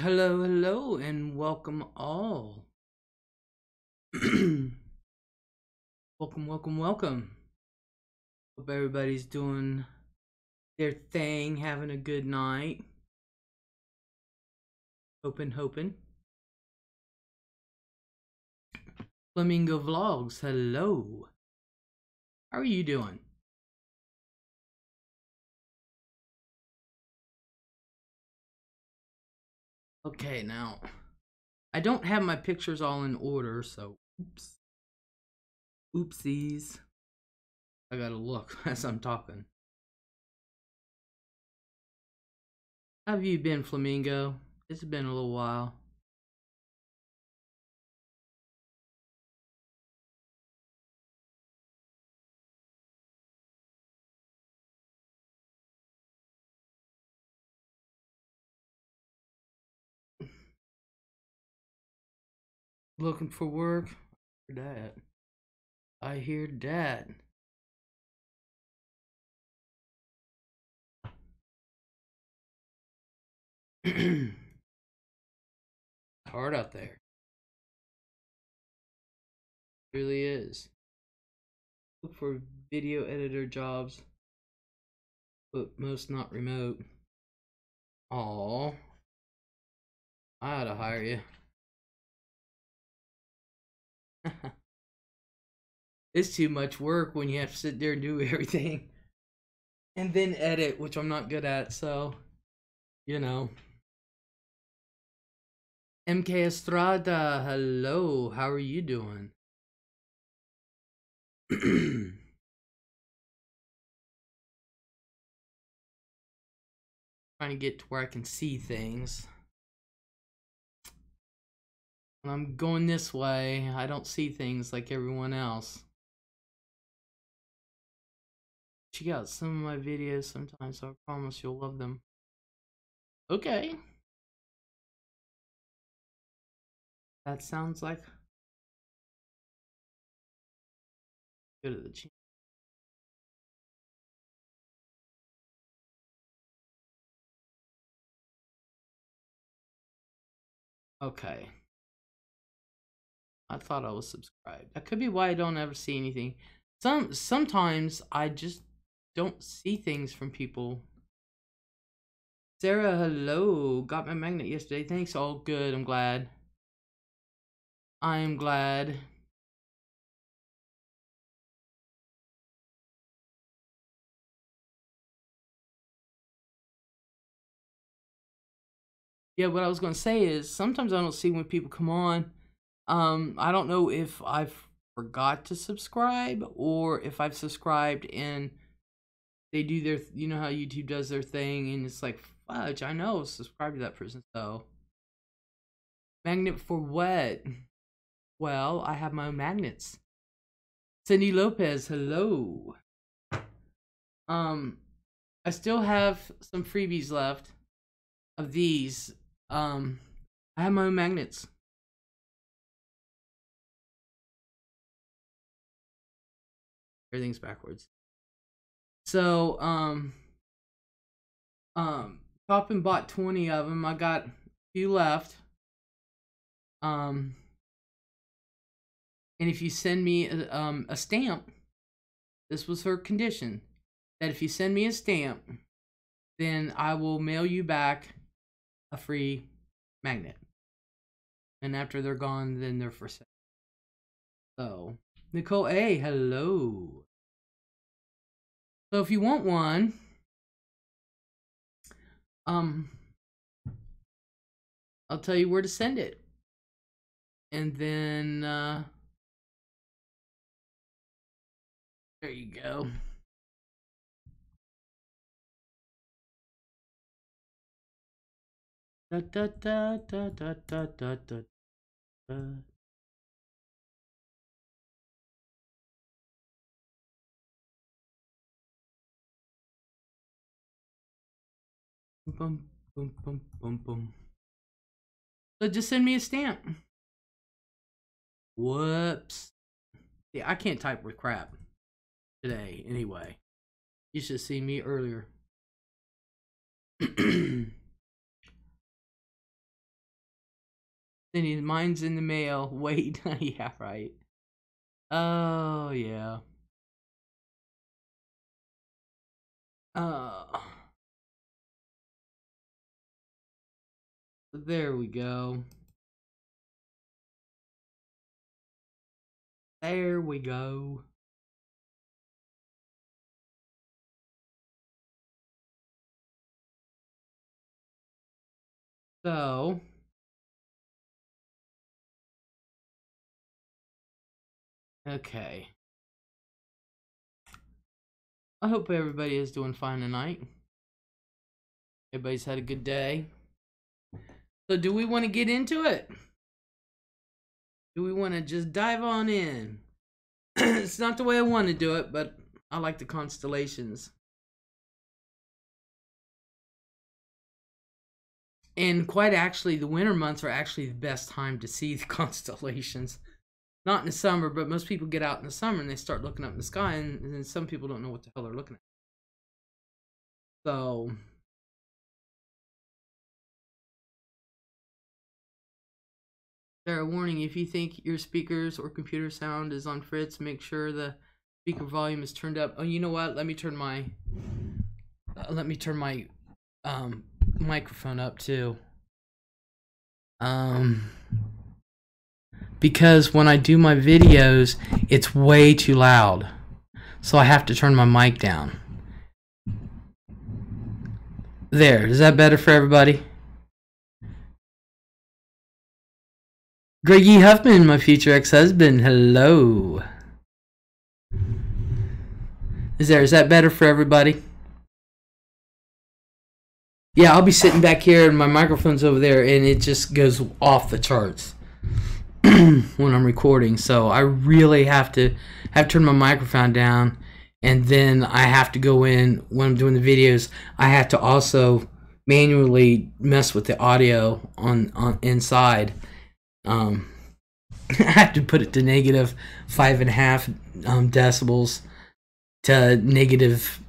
Hello, hello, and welcome all. welcome, welcome, welcome. Hope everybody's doing their thing, having a good night. Hoping. Flamingo Vlogs, hello. How are you doing? Okay, now, I don't have my pictures all in order, so oops. Oopsies. I gotta look as I'm talking. How have you been, Flamingo? It's been a little while. Looking for work? I hear that. I hear that. Hard out there. It really is. Look for video editor jobs, but most not remote. Aw, I ought to hire you. It's too much work when you have to sit there and do everything. And then edit, which I'm not good at, so, you know. MK Estrada, hello, how are you doing? Trying to get to where I can see things. When I'm going this way, I don't see things like everyone else. Check out some of my videos sometimes, so I promise you'll love them. Okay. That sounds like go to the channel. Okay. I thought I was subscribed. That could be why I don't ever see anything. Sometimes I just don't see things from people. Sarah, hello. Got my magnet yesterday. Thanks. All good. I'm glad. I'm glad. Yeah, what I was gonna say is sometimes I don't see when people come on. I don't know if I've forgot to subscribe or if I've subscribed and they do their, you know how YouTube does their thing and it's like, fudge, I know, subscribe to that person. So magnet for what? Well, I have my own magnets. Cindy Lopez, hello. I still have some freebies left of these. I have my own magnets. Everything's backwards. So, Poppin bought 20 of them. I got a few left. And if you send me a stamp, this was her condition, that if you send me a stamp, then I will mail you back a free magnet. And after they're gone, then they're for sale. So, Nicole A, hello. So if you want one, I'll tell you where to send it. And then, there you go. Da, da, da, da, da, da, da, da, da. Boom, boom, boom, boom, boom. So just send me a stamp. Whoops. Yeah, I can't type with crap today anyway. You should see me earlier. Cindy, mine's in the mail. Wait. Yeah, right. Oh, yeah. There we go. There we go. So, okay. I hope everybody is doing fine tonight. Everybody's had a good day. So, do we want to get into it? Do we want to just dive on in? It's not the way I want to do it, but I like the constellations. And quite actually, the winter months are actually the best time to see the constellations. Not in the summer, but most people get out in the summer and they start looking up in the sky, and some people don't know what the hell they're looking at. So, Sarah, warning, if you think your speakers or computer sound is on Fritz, make sure the speaker volume is turned up. Oh, you know what? Let me turn my microphone up too. Because when I do my videos, it's way too loud. So I have to turn my mic down. There, is that better for everybody? Greggy Huffman, my future ex-husband, hello. Is that better for everybody? Yeah, I'll be sitting back here and my microphone's over there and it just goes off the charts when I'm recording. So I really have to turn my microphone down, and then I have to go in when I'm doing the videos. I have to also manually mess with the audio on inside. I have to put it to negative 5.5 decibels to negative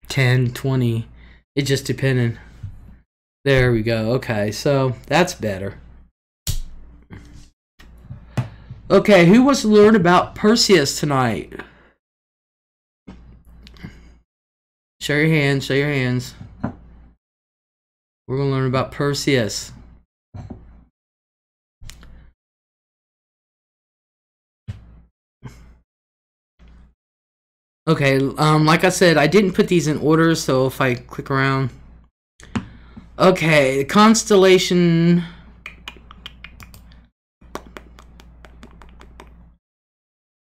10, 20. It just depended. There we go. Okay, so that's better. Okay, who wants to learn about Perseus tonight? Show your hands. Show your hands. We're going to learn about Perseus. Okay, like I said, I didn't put these in order, so if I click around. Okay, the Constellation.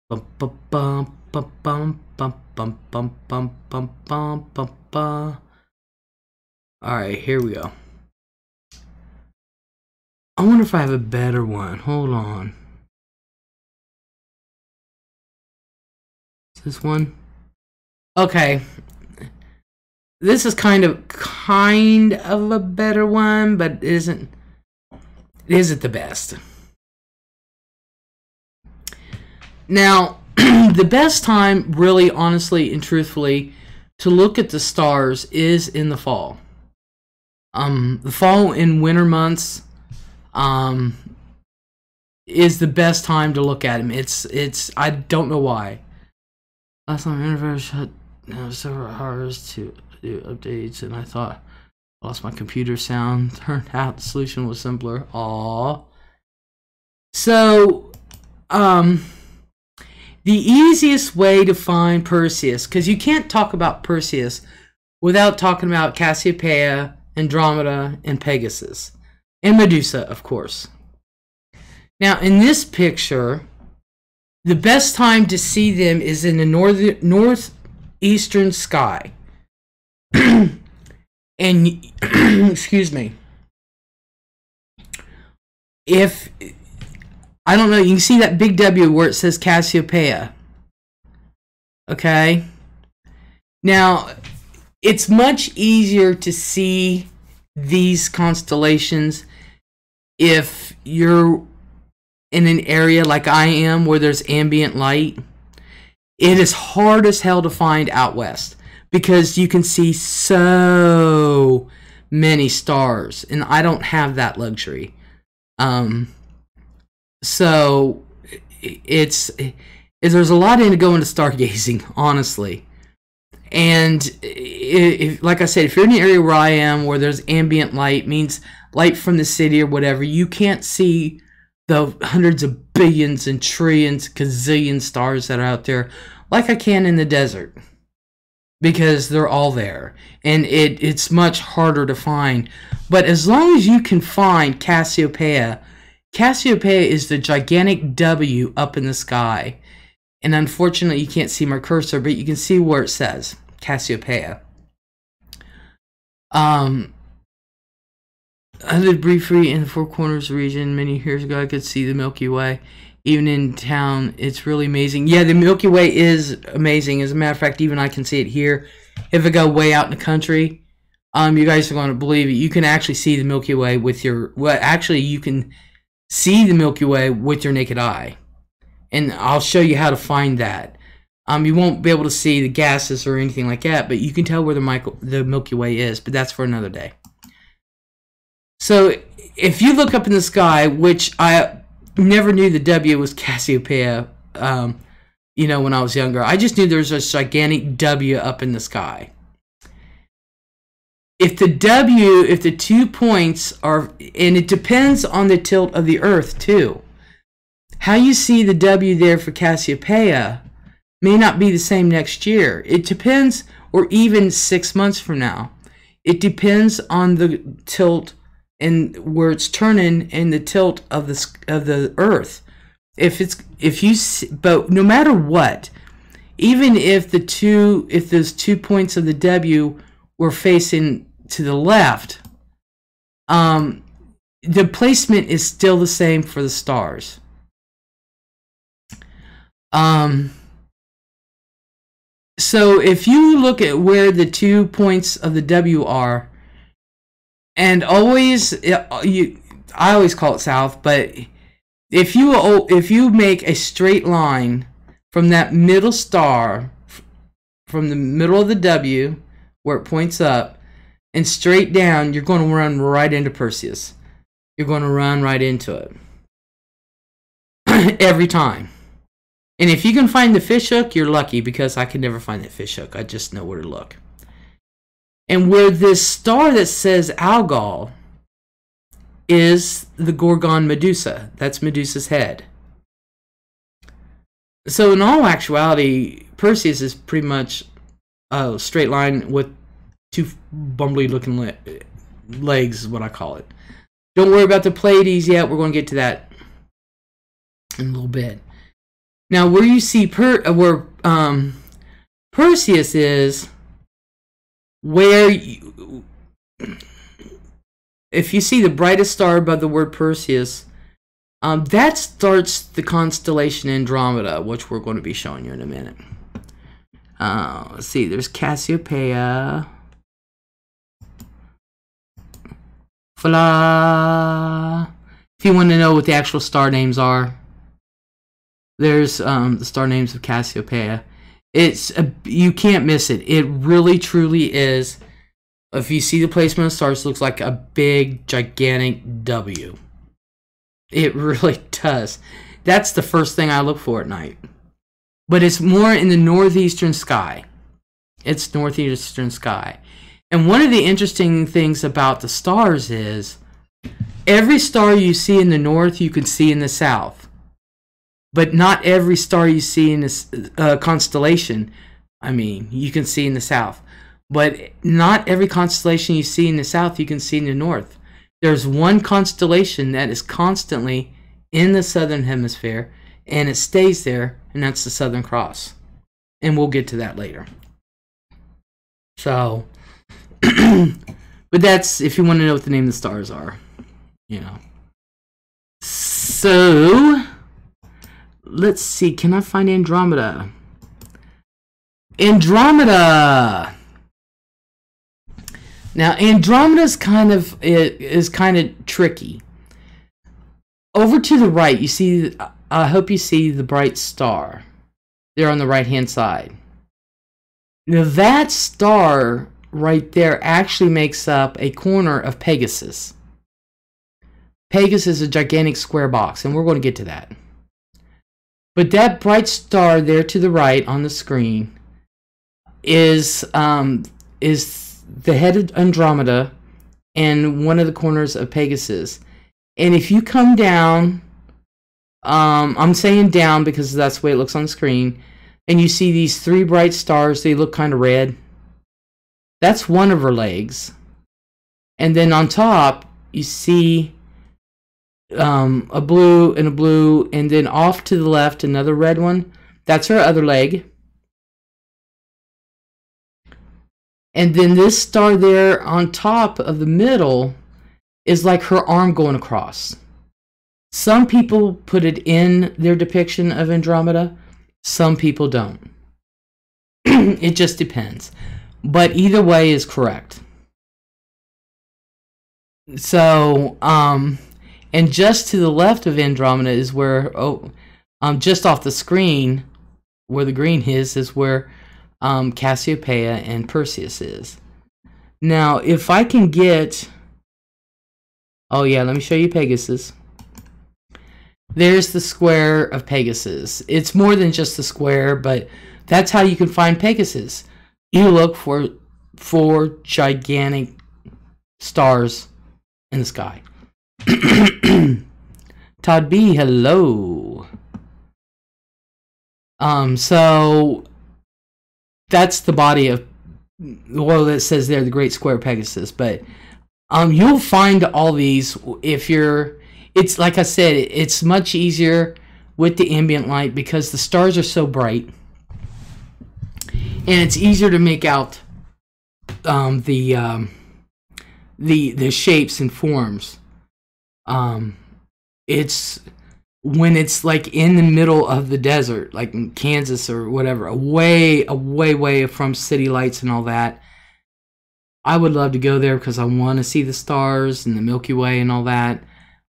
Bum, bum, bum, bum, bum, bum, bum, bum, bum, bum, bum, bum, bum. Alright, here we go. I wonder if I have a better one. Hold on. Is this one? Okay. This is kind of a better one, but it isn't the best. Now, the best time, really, honestly, and truthfully, to look at the stars is in the fall. The fall and winter months is the best time to look at them. It's I don't know why. Last time universe shut down several hours to do updates, and I thought I lost my computer sound. Turned out the solution was simpler. Aww. So, the easiest way to find Perseus, because you can't talk about Perseus without talking about Cassiopeia, Andromeda, and Pegasus, and Medusa, of course. Now, in this picture, the best time to see them is in the northeastern sky. And, excuse me, if, I don't know, you can see that big W where it says Cassiopeia. Okay? Now, it's much easier to see these constellations if you're in an area like I am where there's ambient light. It is hard as hell to find out west because you can see so many stars, and I don't have that luxury. So there's a lot into going to stargazing, honestly. And like I said, if you're in the area where I am, where there's ambient light, means light from the city or whatever, you can't see the hundreds of billions and trillions, gazillion stars that are out there like I can in the desert, because they're all there, and it's much harder to find. But as long as you can find Cassiopeia, Cassiopeia is the gigantic W up in the sky. And unfortunately, you can't see my cursor, but you can see where it says Cassiopeia. I lived briefly in the Four Corners region many years ago. I could see the Milky Way. Even in town, it's really amazing. Yeah, the Milky Way is amazing. As a matter of fact, even I can see it here. If I go way out in the country, you guys are going to believe it. You can actually see the Milky Way with your... Well, actually, you can see the Milky Way with your naked eye. And I'll show you how to find that. You won't be able to see the gases or anything like that, but you can tell where the Milky Way is, but that's for another day. So if you look up in the sky, which I never knew the W was Cassiopeia, you know, when I was younger. I just knew there was a gigantic W up in the sky. If the 2 points are, and it depends on the tilt of the Earth too. How you see the W there for Cassiopeia may not be the same next year. It depends, or even 6 months from now. It depends on the tilt and where it's turning and the tilt of the Earth. But no matter what, even if those 2 points of the W were facing to the left, the placement is still the same for the stars. So if you look at where the 2 points of the W are, and I always call it south, but if you make a straight line from that middle star, from the middle of the W where it points up, and straight down, you're going to run right into Perseus. You're going to run right into it every time. And if you can find the fishhook, you're lucky, because I could never find that fishhook. I just know where to look. And where this star that says Algol is the Gorgon Medusa. That's Medusa's head. So in all actuality, Perseus is pretty much a straight line with two bumbly looking legs, is what I call it. Don't worry about the Pleiades yet. We're going to get to that in a little bit. Now, where you see Perseus is, where if you see the brightest star above the word Perseus, that starts the constellation Andromeda, which we're going to be showing you in a minute. Let's see, there's Cassiopeia. Voila. If you want to know what the actual star names are, there's the star names of Cassiopeia. You can't miss it. It really, truly is. If you see the placement of stars, it looks like a big, gigantic W. It really does. That's the first thing I look for at night. But it's more in the northeastern sky. It's northeastern sky. And one of the interesting things about the stars is every star you see in the north, you can see in the south. But not every star you see in this constellation, you can see in the south. But not every constellation you see in the south, you can see in the north. There's one constellation that is constantly in the southern hemisphere, and it stays there, and that's the Southern Cross. And we'll get to that later. So, but that's if you want to know what the name of the stars are, you know. So, let's see. Can I find Andromeda? Andromeda. Now, Andromeda's kind of tricky. Over to the right, you see. I hope you see the bright star there on the right-hand side. Now, that star right there actually makes up a corner of Pegasus. Pegasus is a gigantic square box, and we're going to get to that. But that bright star there to the right on the screen is the head of Andromeda and one of the corners of Pegasus. And if you come down, I'm saying down because that's the way it looks on the screen, and you see these 3 bright stars, they look kind of red. That's one of her legs. And then on top, you see a blue and a blue, and then off to the left, another red one. That's her other leg. And then this star there on top of the middle is like her arm going across. Some people put it in their depiction of Andromeda. Some people don't. It just depends. But either way is correct. So, and just to the left of Andromeda is where, just off the screen, where the green is where Cassiopeia and Perseus is. Now, if I can get, oh yeah, let me show you Pegasus. There's the square of Pegasus. It's more than just the square, but that's how you can find Pegasus. You look for 4 gigantic stars in the sky. Todd B, hello. So that's the body of, well, that says there the Great Square of Pegasus. But you'll find all these if you're. It's like I said, it's much easier with the ambient light because the stars are so bright, and it's easier to make out the shapes and forms. It's when it's like in the middle of the desert, like in Kansas or whatever, away from city lights and all that. I would love to go there because I want to see the stars and the Milky Way and all that.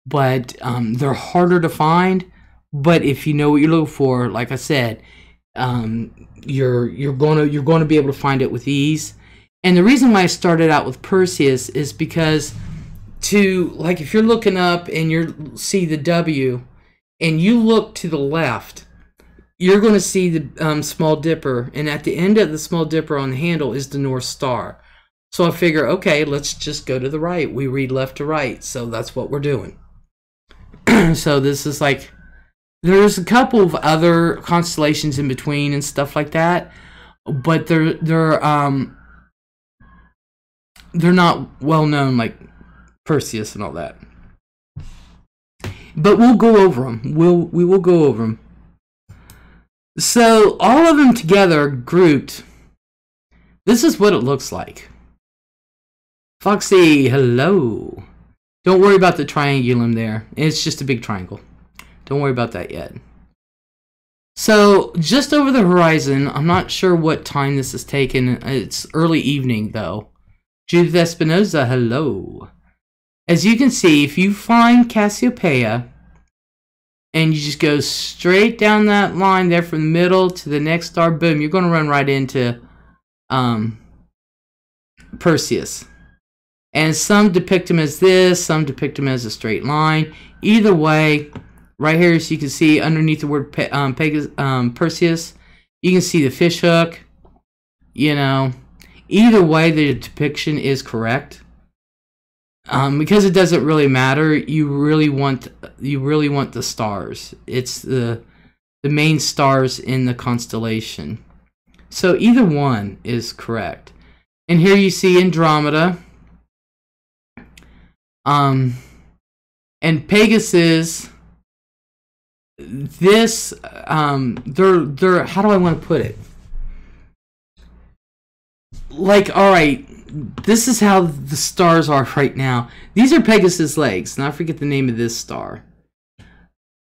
But they're harder to find. But if you know what you're looking for, like I said, you're going to be able to find it with ease. And the reason why I started out with Perseus is because like if you're looking up and you see the W and you look to the left, you're going to see the Small Dipper, and at the end of the Small Dipper on the handle is the North Star. So I figure, okay, let's just go to the right. We read left to right, so that's what we're doing. So this is like, there's a couple of other constellations in between and stuff like that, but they're not well known like Perseus and all that. But we'll go over them. We will go over them. So all of them together, grouped, this is what it looks like. Foxy, hello. Don't worry about the triangulum there. It's just a big triangle. Don't worry about that yet. So just over the horizon, I'm not sure what time this is taken. It's early evening though. Judith Espinoza, hello. As you can see, if you find Cassiopeia and you just go straight down that line there from the middle to the next star, boom, you're going to run right into Perseus. And some depict him as this, some depict him as a straight line. Either way, right here, as you can see underneath the word Perseus, you can see the fish hook. You know, either way, the depiction is correct. Because it doesn't really matter. You really want the stars. It's the main stars in the constellation. So either one is correct. And here you see Andromeda. And Pegasus, this, they're, how do I want to put it? Like, alright, this is how the stars are right now. These are Pegasus' legs, and I forget the name of this star.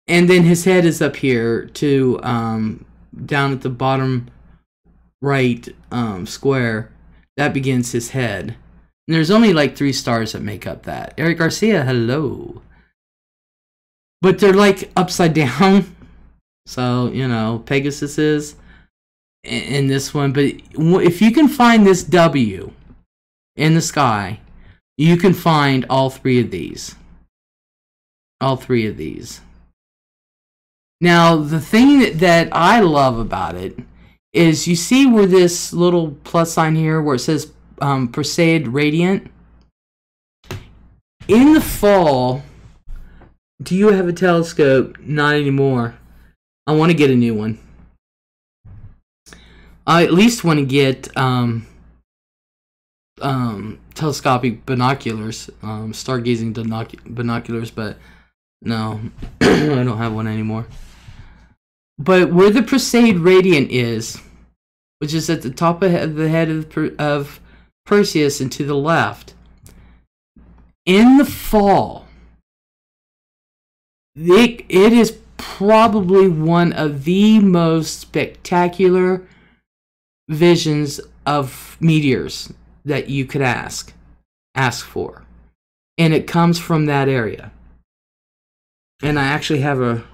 And then his head is up here to, down at the bottom right, square. That begins his head. And there's only like 3 stars that make up that. Eric Garcia, hello. But they're like upside down. So, you know, Pegasus is in this one. But if you can find this W in the sky, you can find all 3 of these. All three of these. Now, the thing that I love about it is you see where this little plus sign here where it says Perseid Radiant? In the fall, do you have a telescope? Not anymore. I want to get a new one. I at least want to get telescopic binoculars, stargazing binoculars, but no, I don't have one anymore. But where the Perseid Radiant is, which is at the top of the head of Perseus and to the left, in the fall, it is probably one of the most spectacular visions of meteors that you could ask for. And it comes from that area. And I actually have a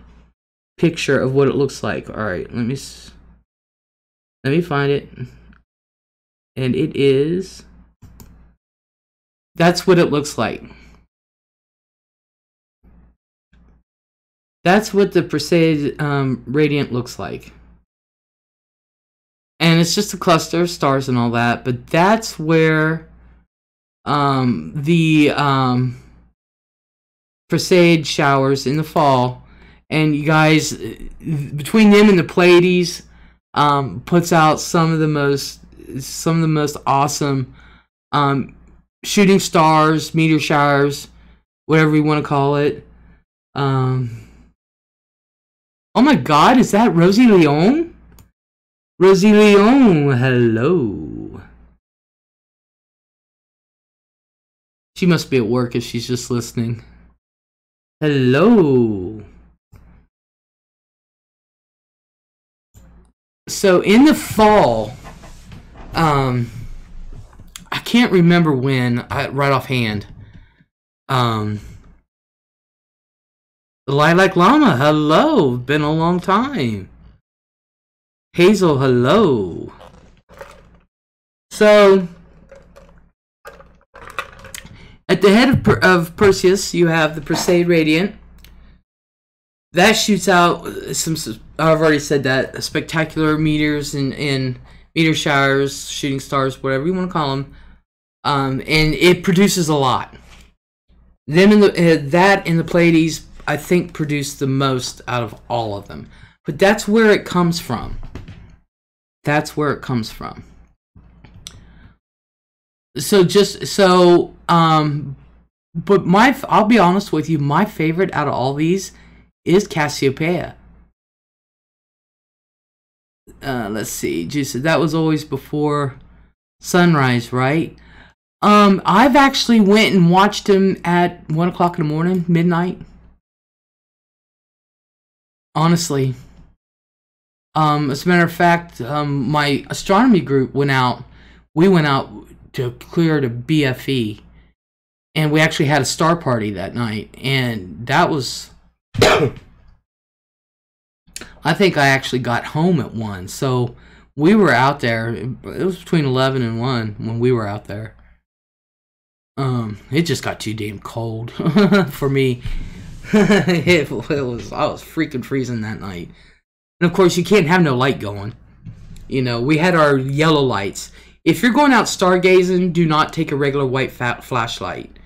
picture of what it looks like. All right, let me find it. And it is, that's what it looks like. That's what the Perseid Radiant looks like. And it's just a cluster of stars and all that, but that's where the Perseid showers in the fall. And you guys, between them and the Pleiades, puts out some of the most awesome shooting stars, meteor showers, whatever you want to call it. Oh my God, is that Rosie Leon? Rosie Leon, hello. She must be at work if she's just listening. Hello. So in the fall, I can't remember when, right offhand. The Lilac Llama, hello. Been a long time. Hazel, hello. So, at the head of Perseus, you have the Perseid Radiant. That shoots out some, I've already said that, spectacular meteors and meteor showers, shooting stars, whatever you want to call them. And it produces a lot. Them in that and the Pleiades, I think, produce the most out of all of them. But that's where it comes from. That's where it comes from. But I'll be honest with you, my favorite out of all these is Cassiopeia. Let's see, just that was always before sunrise, right? I've actually went and watched him at 1 o'clock in the morning, midnight. Honestly. As a matter of fact, my astronomy group went out. We went out to clear to BFE. And we actually had a star party that night. And that was... I think I actually got home at 1. So we were out there. It was between 11 and 1 when we were out there. It just got too damn cold for me. I was freaking freezing that night. And of course, you can't have no light going. You know, we had our yellow lights. If you're going out stargazing, do not take a regular white flashlight.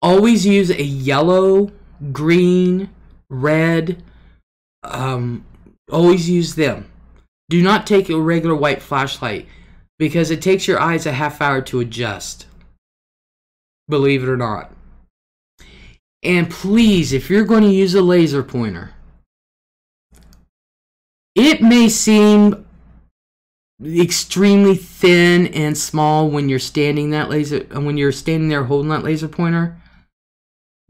Always use a yellow, green, red. Always use them. Do not take a regular white flashlight because it takes your eyes a half hour to adjust. Believe it or not. And please, if you're going to use a laser pointer, it may seem extremely thin and small when you're standing there holding that laser pointer.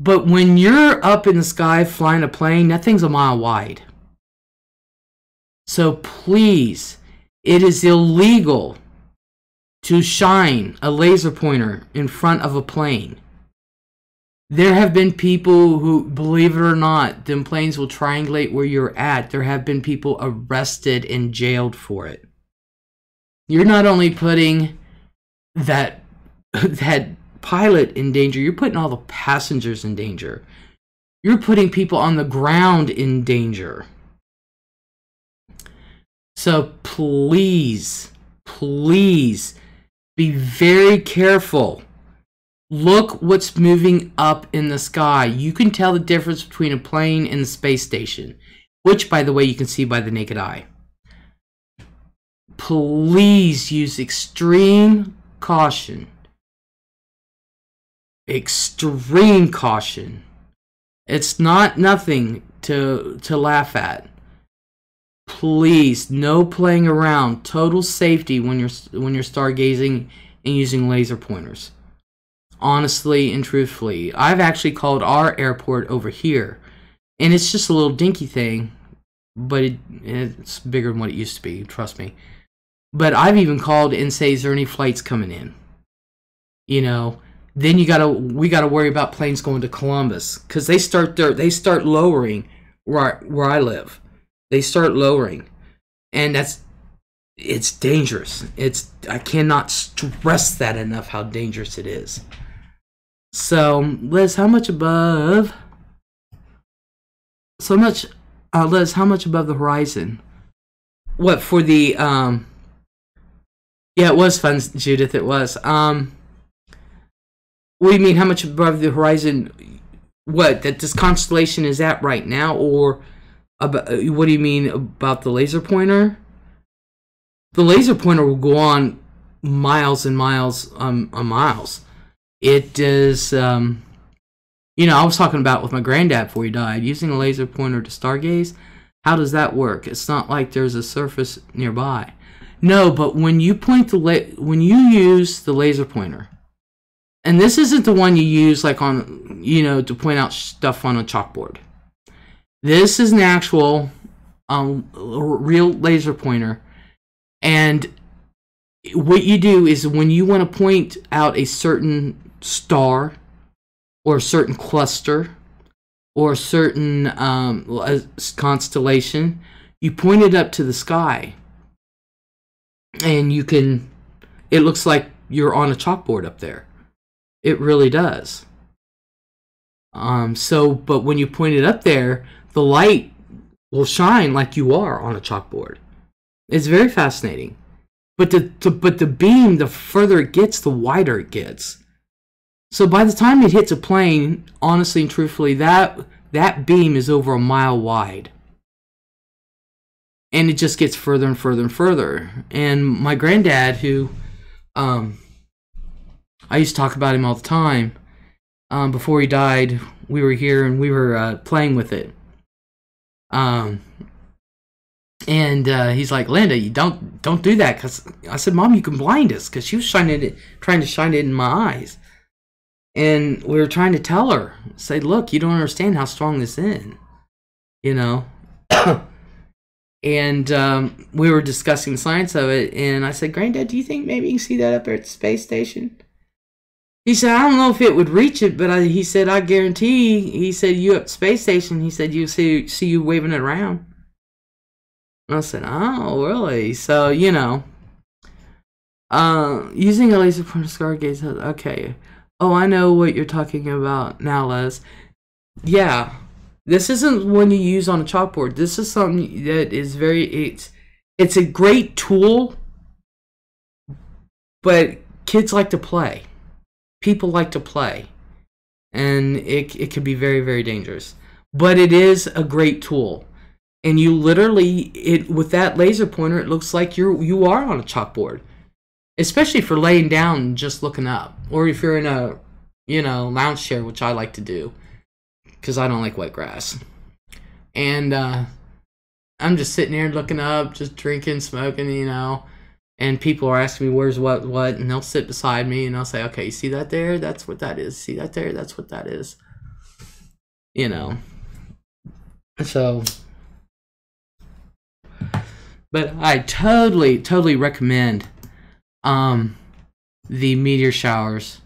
But when you're up in the sky flying a plane, that thing's a mile wide. So please, it is illegal to shine a laser pointer in front of a plane. There have been people who, believe it or not, them planes will triangulate where you're at. There have been people arrested and jailed for it. You're not only putting that pilot in danger, you're putting all the passengers in danger. You're putting people on the ground in danger. So please, please be very careful. Look what's moving up in the sky. You can tell the difference between a plane and the space station, which, by the way, you can see by the naked eye. Please use extreme caution. Extreme caution. It's not nothing to laugh at. Please, no playing around. Total safety when you're stargazing and using laser pointers. Honestly and truthfully, I've actually called our airport over here, and it's just a little dinky thing, but it's bigger than what it used to be. Trust me. But I've even called and say, "Is there any flights coming in?" You know. Then we gotta worry about planes going to Columbus, because they start lowering where I live. They start lowering, and it's dangerous. I cannot stress that enough how dangerous it is. So, Liz, how much above? Liz, how much above the horizon? What for the Yeah, it was fun, Judith. It was. What do you mean? How much above the horizon? What that this constellation is at right now, or about? What do you mean about the laser pointer? The laser pointer will go on miles and miles, miles. It is, I was talking about with my granddad before he died, using a laser pointer to stargaze. How does that work? It's not like there's a surface nearby. No, but when you use the laser pointer. And this isn't the one you use like on, to point out stuff on a chalkboard. This is an actual real laser pointer. And what you do is when you want to point out a certain star or a certain cluster or a certain constellation, you point it up to the sky. And it looks like you're on a chalkboard up there. It really does. But when you point it up there, the light will shine like you are on a chalkboard. It's very fascinating. But the beam, the further it gets, the wider it gets. So by the time it hits a plane, honestly and truthfully, that beam is over a mile wide. And it just gets further and further and further. And my granddad, who I used to talk about him all the time. Before he died, we were here and we were playing with it. And he's like, "Linda, you don't do that." Because I said, "Mom, you can blind us." Because she was trying to shine it in my eyes. And we were trying to tell her, say, "Look, you don't understand how strong this is." And we were discussing the science of it. And I said, "Granddad, do you think maybe you can see that up there at the space station?" He said, "I don't know if it would reach it, but he said, I guarantee," he said, "you up at the space station," he said, "you see you waving it around." And I said, "Oh, really?" So, using a laser pointer stargaze, okay. Oh, I know what you're talking about now, Les. Yeah, this isn't one you use on a chalkboard. This is something that is it's a great tool, but kids like to play. People like to play, and it can be very, very dangerous. But it is a great tool, and you literally with that laser pointer, it looks like you are on a chalkboard, especially for laying down and just looking up, or if you're in a lounge chair, which I like to do because I don't like wet grass, and I'm just sitting there looking up, just drinking, smoking, And people are asking me, "Where's what?" And they'll sit beside me and I'll say, "Okay, you see that there? That's what that is. See that there? That's what that is." So, but I totally recommend the meteor showers.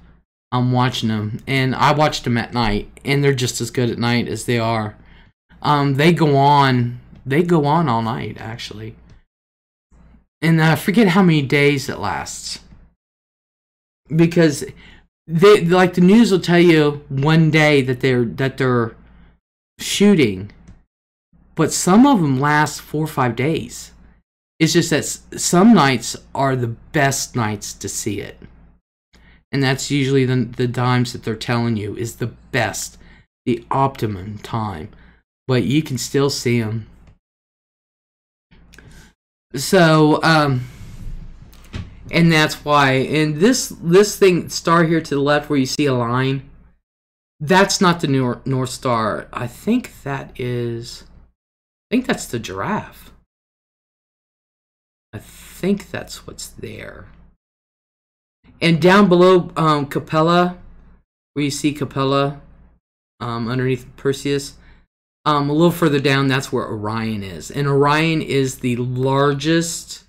I'm watching them, and I watched them at night, and they're just as good at night as they are. They go on all night, actually. And I forget how many days it lasts. Because the news will tell you one day that they're shooting, but some of them last 4 or 5 days. It's just that some nights are the best nights to see it. And that's usually the times that they're telling you is the best, the optimum time. But you can still see them. So, and that's why, and this thing, star here to the left where you see a line, that's not the North Star. I think that's the giraffe. I think that's what's there. And down below Capella, where you see Capella underneath Perseus, a little further down, that's where Orion is. And Orion is the largest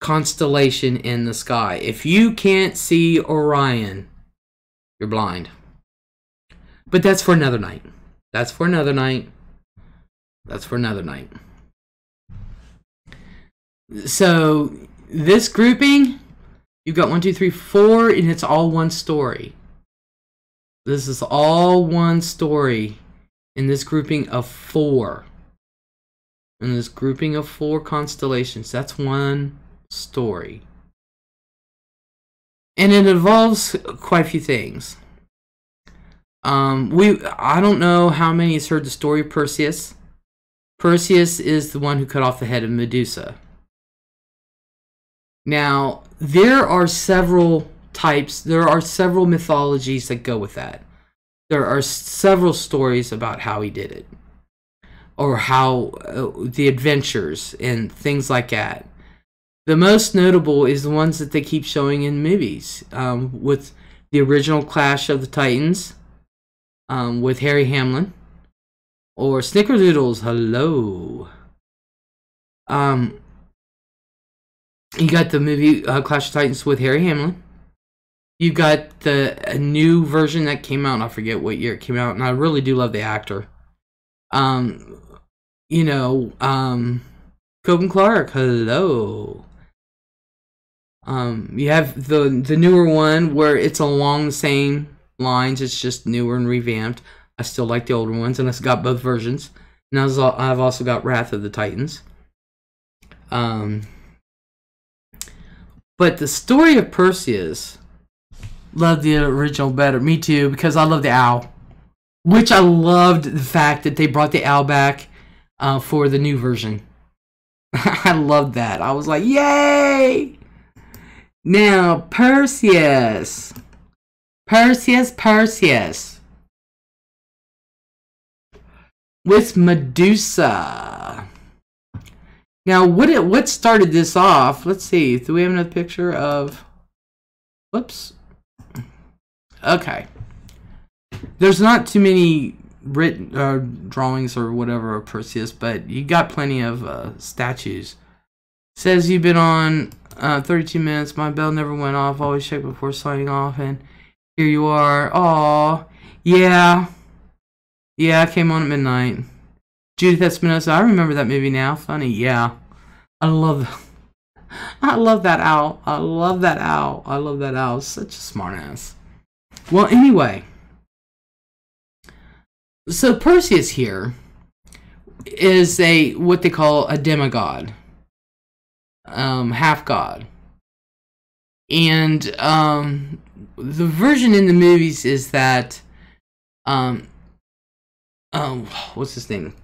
constellation in the sky. If you can't see Orion, you're blind. But that's for another night. That's for another night. That's for another night. So this grouping, you've got 1, 2, 3, 4, and it's all one story. This is all one story in this grouping of 4. In this grouping of 4 constellations, that's one story. And it involves quite a few things. I don't know how many has heard the story of Perseus. Perseus is the one who cut off the head of Medusa. Now, there are several types, there are several mythologies that go with that. There are several stories about how he did it, or how the adventures and things like that. The most notable is the ones that they keep showing in movies, with the original Clash of the Titans, with Harry Hamlin, or Snickerdoodles, hello. You got the movie Clash of Titans with Harry Hamlin. You got a new version that came out, and I forget what year it came out, and I really do love the actor. You know, Coben Clark, hello. You have the newer one where it's along the same lines, it's just newer and revamped. I still like the older ones, and I've got both versions. Now I've also got Wrath of the Titans. But the story of Perseus, love the original better. Me too, because I love the owl. Which I loved the fact that they brought the owl back for the new version. I loved that. I was like, yay! Now, Perseus. Perseus. With Medusa. Now, what started this off? Let's see. Do we have another picture of... Whoops. Okay. There's not too many written drawings or whatever of Perseus, but you got plenty of statues. Says you've been on 32 minutes. My bell never went off. Always check before signing off, and here you are. Aw, yeah. Yeah, I came on at midnight. Judith Espinosa, I remember that movie now. Funny, yeah. I love that owl. I love that owl. I love that owl. Such a smart ass. Well, anyway. So Perseus here is what they call a demigod. Half god. And the version in the movies is that what's his name?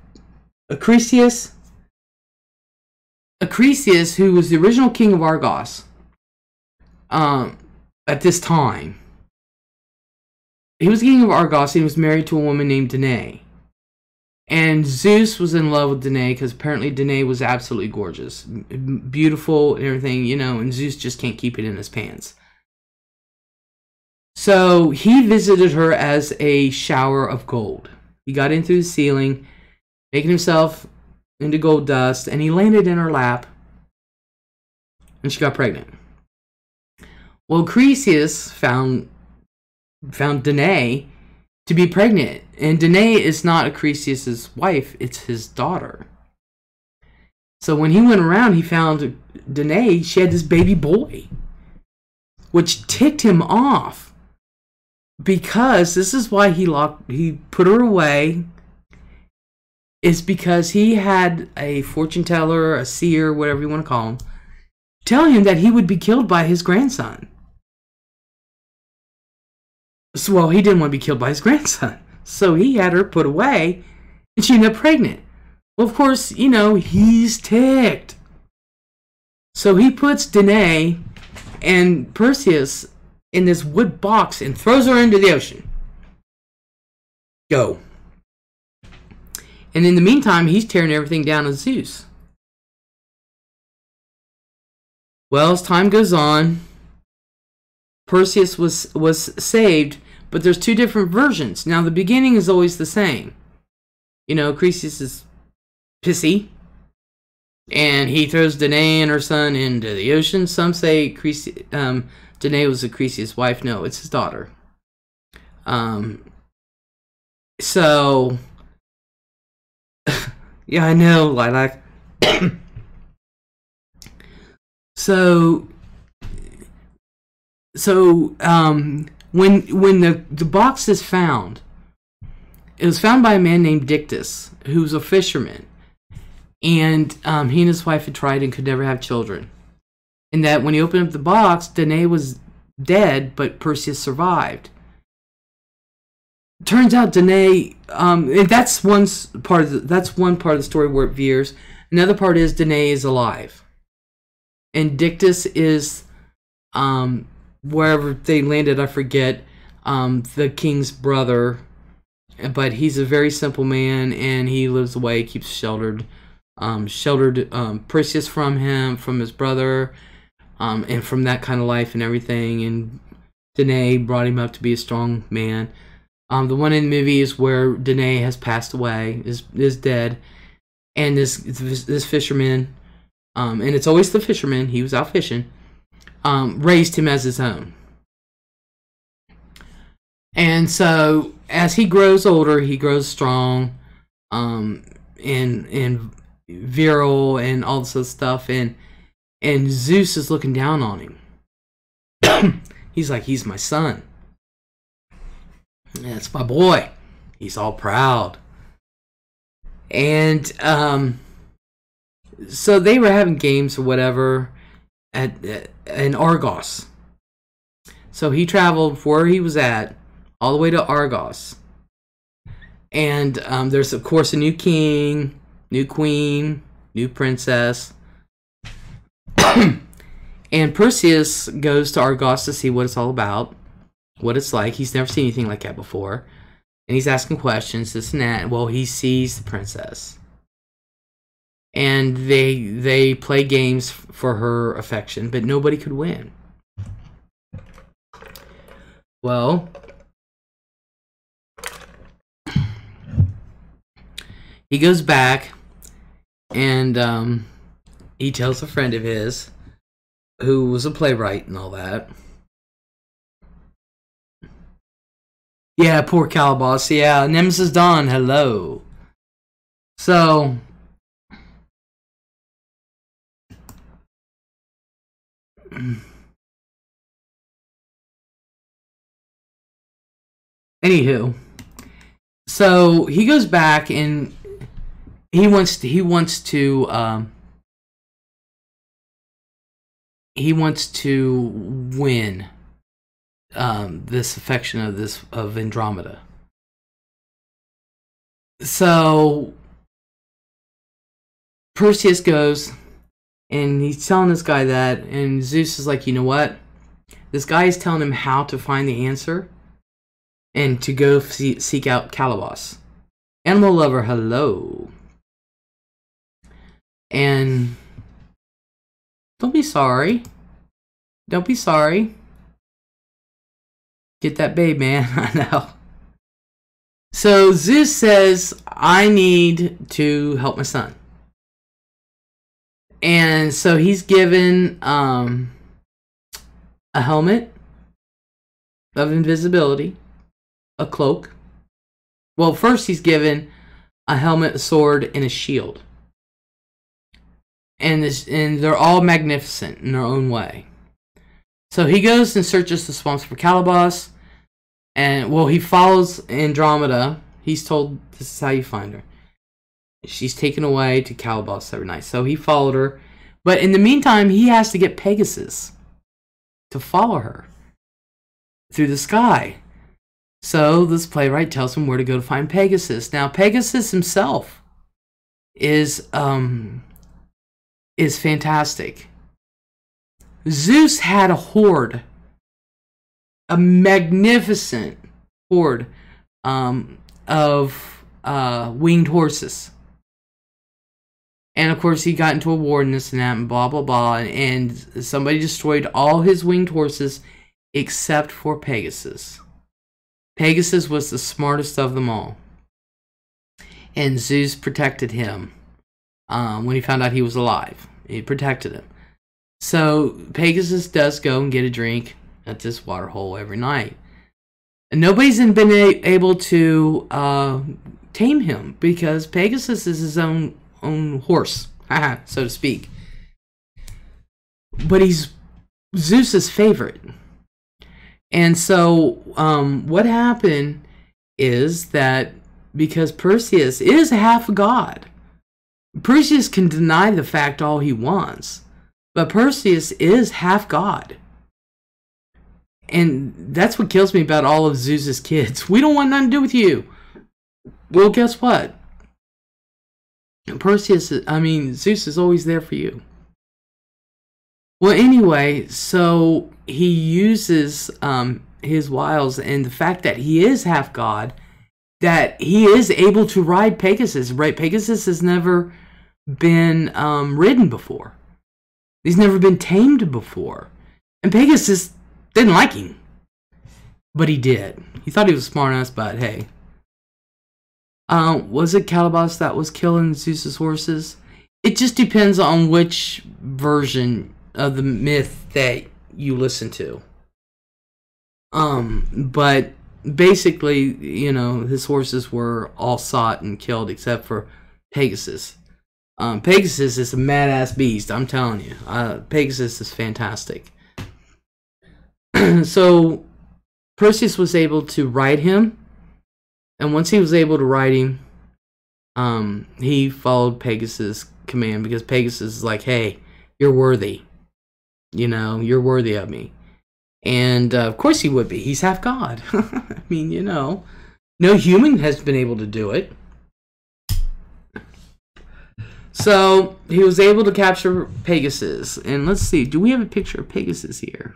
Acrisius, who was the original king of Argos, at this time. He was king of Argos, and he was married to a woman named Danae. And Zeus was in love with Danae, because apparently Danae was absolutely gorgeous. Beautiful and everything, you know, and Zeus just can't keep it in his pants. So he visited her as a shower of gold. He got in through the ceiling, making himself into gold dust, and he landed in her lap, and she got pregnant. Well, Acrisius found Danae to be pregnant, and Danae is not Acrisius's wife, it's his daughter. So when he went around, he found Danae, she had this baby boy, which ticked him off, because this is why he put her away is because he had a fortune teller, a seer, whatever you want to call him, tell him that he would be killed by his grandson. So, well, he didn't want to be killed by his grandson. So he had her put away, and she ended up pregnant. Well, of course, you know, he's ticked. So he puts Danae and Perseus in this wood box and throws her into the ocean. Go. And in the meantime, he's tearing everything down with Zeus. Well, as time goes on, Perseus was saved, but there's two different versions. Now, the beginning is always the same. You know, Perseus is pissy, and he throws Danae and her son into the ocean. Some say Danae was Perseus' wife. No, it's his daughter. So, yeah, I know, Lilac. So, when the box is found, it was found by a man named Dictys, who was a fisherman, and he and his wife had tried and could never have children. And that when he opened up the box, Danae was dead, but Perseus survived. Turns out Danae, that's one part of the story where it veers. Another part is Danae is alive, and Dictys is wherever they landed, I forget, the king's brother, but he's a very simple man, and he lives away, keeps sheltered Perseus from his brother, and from that kind of life and everything. And Danae brought him up to be a strong man. The one in the movie is where Danae has passed away, is dead, and this fisherman, and it's always the fisherman, he was out fishing, raised him as his own. And so as he grows older, he grows strong, and virile and all this other stuff, and Zeus is looking down on him. He's like, he's my son. That's my boy. He's all proud. And so they were having games or whatever in Argos. So he traveled from where he was at all the way to Argos. And there's, of course, a new king, new queen, new princess. And Perseus goes to Argos to see what it's all about, what it's like. He's never seen anything like that before. And he's asking questions, this and that. Well, he sees the princess. And they play games for her affection, but nobody could win. Well, he goes back, and he tells a friend of his, who was a playwright and all that. Yeah, poor Calabas. Yeah, Nemesis Dawn, hello. So, anywho, so he goes back and he wants to win this affection of Andromeda. So Perseus goes and he's telling this guy that, and Zeus is like, you know what? This guy is telling him how to find the answer and to go seek out Calabas. Animal lover, hello. And don't be sorry. Don't be sorry. Get that babe, man. I know. So Zeus says, I need to help my son. And so he's given a helmet of invisibility, a cloak. Well, first he's given a helmet, a sword, and a shield. And they're all magnificent in their own way. So he goes and searches the swamps for Calabas. And, well, he follows Andromeda. He's told this is how you find her. she's taken away to Calabas every night. So he followed her. But in the meantime, he has to get Pegasus to follow her through the sky. So this playwright tells him where to go to find Pegasus. Now, Pegasus himself is fantastic. Zeus had a horde, a magnificent horde of winged horses. And of course, he got into a war and this and that and blah, blah, blah. And somebody destroyed all his winged horses except for Pegasus. Pegasus was the smartest of them all. And Zeus protected him when he found out he was alive. He protected him. So Pegasus does go and get a drink at this water hole every night. And nobody's been able to tame him because Pegasus is his own horse, so to speak. But he's Zeus's favorite. And so what happened is that because Perseus is half a god, Perseus can deny the fact all he wants, but Perseus is half god. And that's what kills me about all of Zeus's kids. We don't want nothing to do with you. Well, guess what? Zeus is always there for you. Well, anyway, so he uses his wiles and the fact that he is half god, that he is able to ride Pegasus. Right? Pegasus has never been ridden before. He's never been tamed before. And Pegasus didn't like him. But he did. He thought he was smart enough, but hey. Was it Calabas that was killing Zeus's horses? It just depends on which version of the myth that you listen to. But basically, you know, his horses were all sought and killed except for Pegasus. Pegasus is a badass beast, I'm telling you. Pegasus is fantastic. So Perseus was able to ride him, and once he was able to ride him, he followed Pegasus' command because Pegasus is like, hey, you're worthy. You know, you're worthy of me. And of course he would be. He's half god. I mean, you know, no human has been able to do it. So he was able to capture Pegasus. And let's see, do we have a picture of Pegasus here?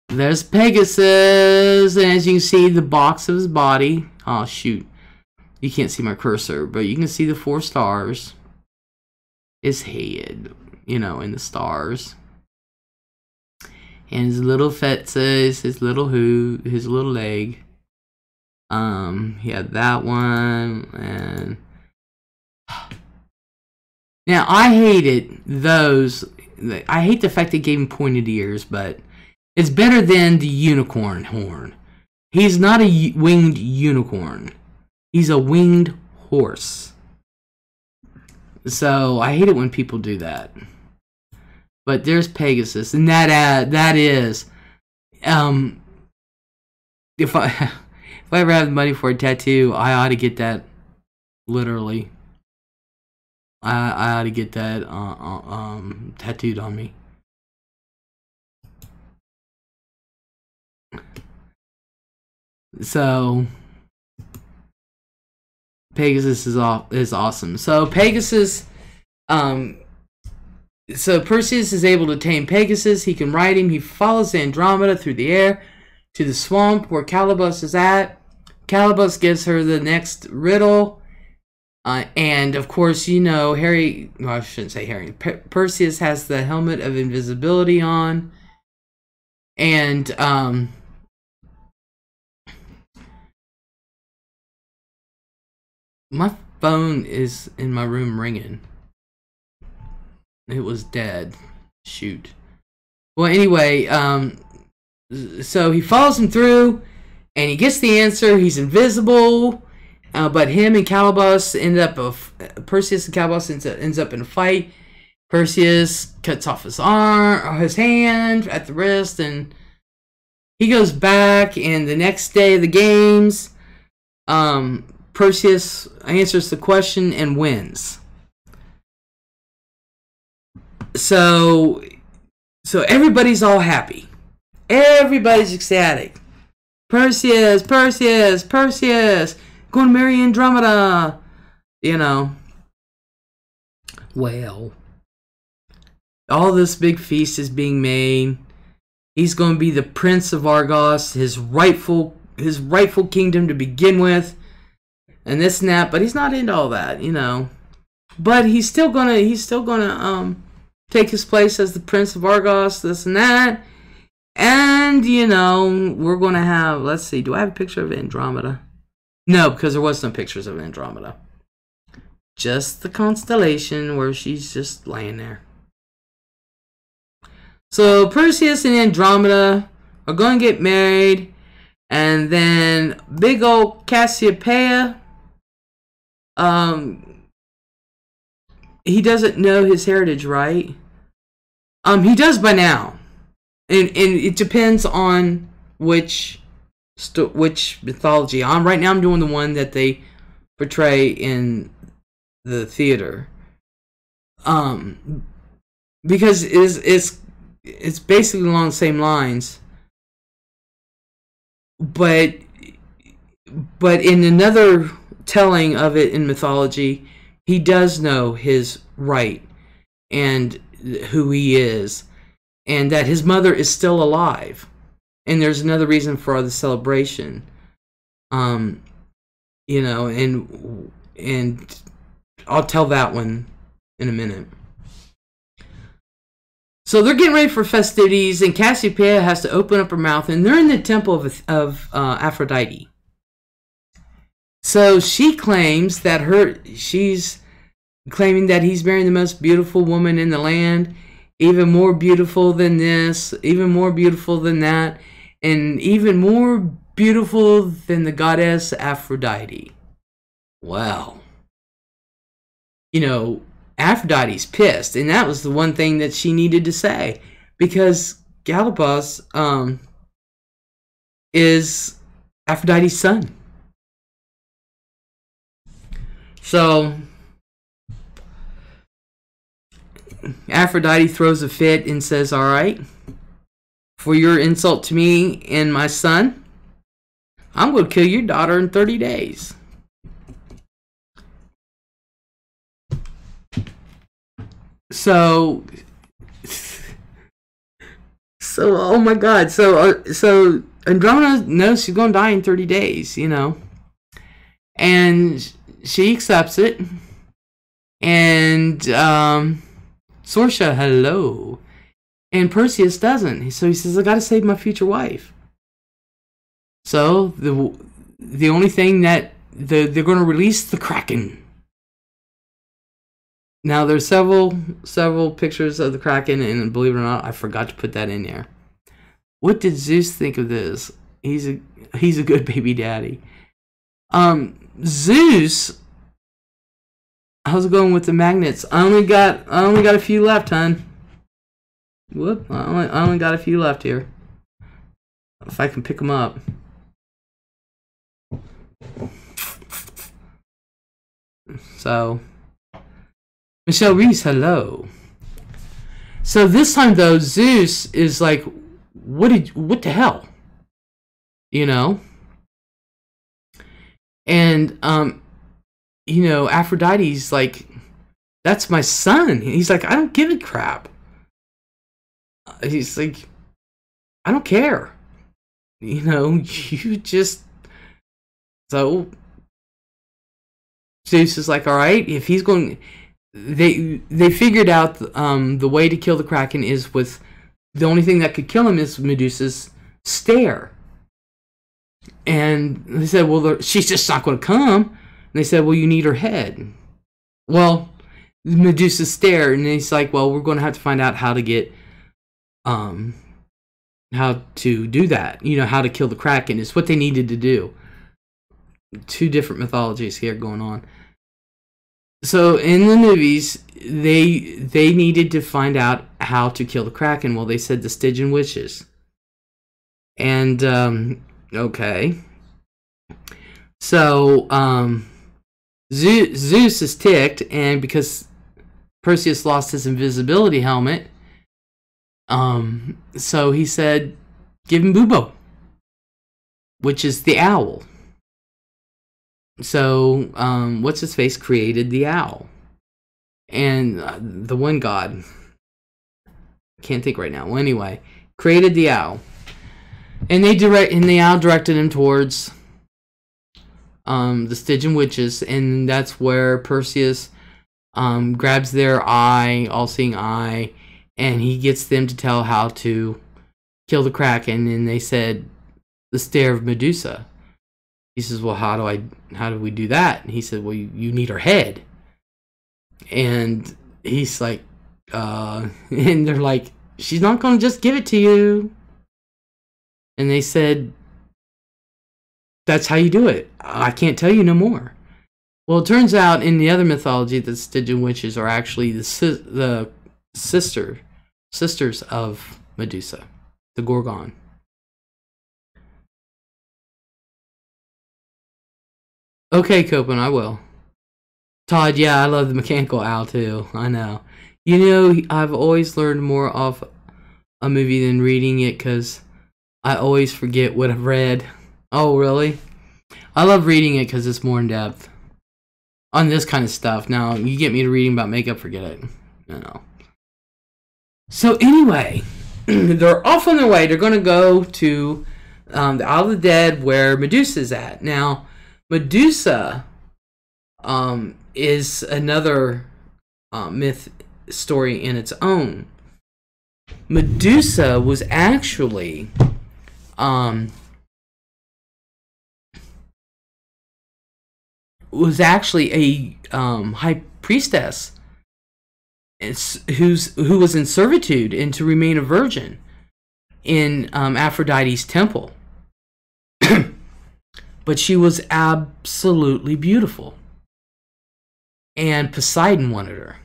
There's Pegasus, and as you can see, the box of his body. Oh, shoot. You can't see my cursor, but you can see the 4 stars. His head, you know, in the stars. And his little fetzes, his little his little leg. He had that one, and... Now, I hated those. I hate the fact they gave him pointed ears, but... It's better than the unicorn horn. He's not a winged unicorn. He's a winged horse. So I hate it when people do that. But there's Pegasus, and that is, if I ever have the money for a tattoo, I ought to get that. Literally, I ought to get that tattooed on me. So Pegasus is awesome. So Pegasus, so Perseus is able to tame Pegasus. He can ride him. He follows Andromeda through the air to the swamp where Calabas is at. Calabas gives her the next riddle, and of course, you know, I shouldn't say Harry. Perseus has the helmet of invisibility on, and my phone is in my room ringing. It was dead. Shoot. Well, anyway, so he follows him through, and he gets the answer. He's invisible, but him and Calabas Perseus and Calabas ends up in a fight. Perseus cuts off his arm, or his hand at the wrist, and he goes back. And the next day of the games, Perseus answers the question and wins. So everybody's all happy. Everybody's ecstatic. Perseus, Perseus, Perseus, going to marry Andromeda. You know. Well, all this big feast is being made. He's going to be the Prince of Argos, his rightful kingdom to begin with, and this and that. But he's not into all that, you know. But he's still gonna take his place as the Prince of Argos, this and that. And you know, we're gonna have. Let's see. Do I have a picture of Andromeda? No, because there was no pictures of Andromeda. Just the constellation where she's just laying there. So Perseus and Andromeda are going to get married, and then big old Cassiopeia, he doesn't know his heritage, right? He does by now, and it depends on which mythology. Right now I'm doing the one that they portray in the theater, because it's basically along the same lines, but in another telling of it in mythology, he does know his right and who he is, and that his mother is still alive, and there's another reason for the celebration, you know, and I'll tell that one in a minute. So they're getting ready for festivities, and Cassiopeia has to open up her mouth, and they're in the temple of Aphrodite. So she claims that she's claiming that he's marrying the most beautiful woman in the land, even more beautiful than this, even more beautiful than that, and even more beautiful than the goddess Aphrodite. Well, you know, Aphrodite's pissed, and that was the one thing that she needed to say, because Galapagos is Aphrodite's son. So Aphrodite throws a fit and says, all right, for your insult to me and my son, I'm going to kill your daughter in 30 days. So oh my God. So Andromeda knows she's going to die in 30 days, you know. And she accepts it. And Sorsha, hello. And Perseus doesn't. So he says, I got to save my future wife. So the only thing that they're going to release the Kraken. Now there's several pictures of the Kraken, and believe it or not, I forgot to put that in there. What did Zeus think of this? He's a good baby daddy. Zeus, how's it going with the magnets? I only got a few left, hon. Whoop! I only got a few left here. If I can pick them up. So. Michelle Reese, hello. So this time though, Zeus is like, what the hell? You know? And you know, Aphrodite's like, that's my son. He's like, I don't give a crap. He's like, I don't care. You know, you just. So Zeus is like, all right, if he's going. They figured out the way to kill the Kraken is with the only thing that could kill him is Medusa's stare. And they said, well, she's just not going to come. And they said, well, you need her head. Well, Medusa's stare, and he's like, well, we're going to have to find out how to get how to do that. You know, how to kill the Kraken is what they needed to do. Two different mythologies here going on. So in the movies, they needed to find out how to kill the Kraken. Well, they said the Stygian witches. And okay. So Zeus is ticked, and because Perseus lost his invisibility helmet, so he said, "Give him Bubo," which is the owl. So what's his face created the owl, and the one god, can't think right now. Well, anyway, created the owl, and the owl directed him towards the Stygian witches, and that's where Perseus grabs their eye, all-seeing eye, and he gets them to tell how to kill the Kraken. And they said the stare of Medusa. He says, "Well, how do we do that?" And he said, "Well, you need her head." And he's like, and they're like, "She's not gonna just give it to you." And they said, "That's how you do it. I can't tell you no more." Well, it turns out in the other mythology that Stygian witches are actually the sisters of Medusa, the Gorgon. Okay, Copen, I will. Todd, yeah, I love the mechanical owl too. I know. You know, I've always learned more off a movie than reading it because I always forget what I've read. Oh, really? I love reading it because it's more in depth on this kind of stuff. Now, you get me to reading about makeup, forget it. No. So anyway, they're off on their way. They're going to go to the Isle of the Dead where Medusa's at. Now, Medusa is another myth story in its own. Medusa was actually a high priestess who was in servitude and to remain a virgin in Aphrodite's temple. But she was absolutely beautiful. And Poseidon wanted her.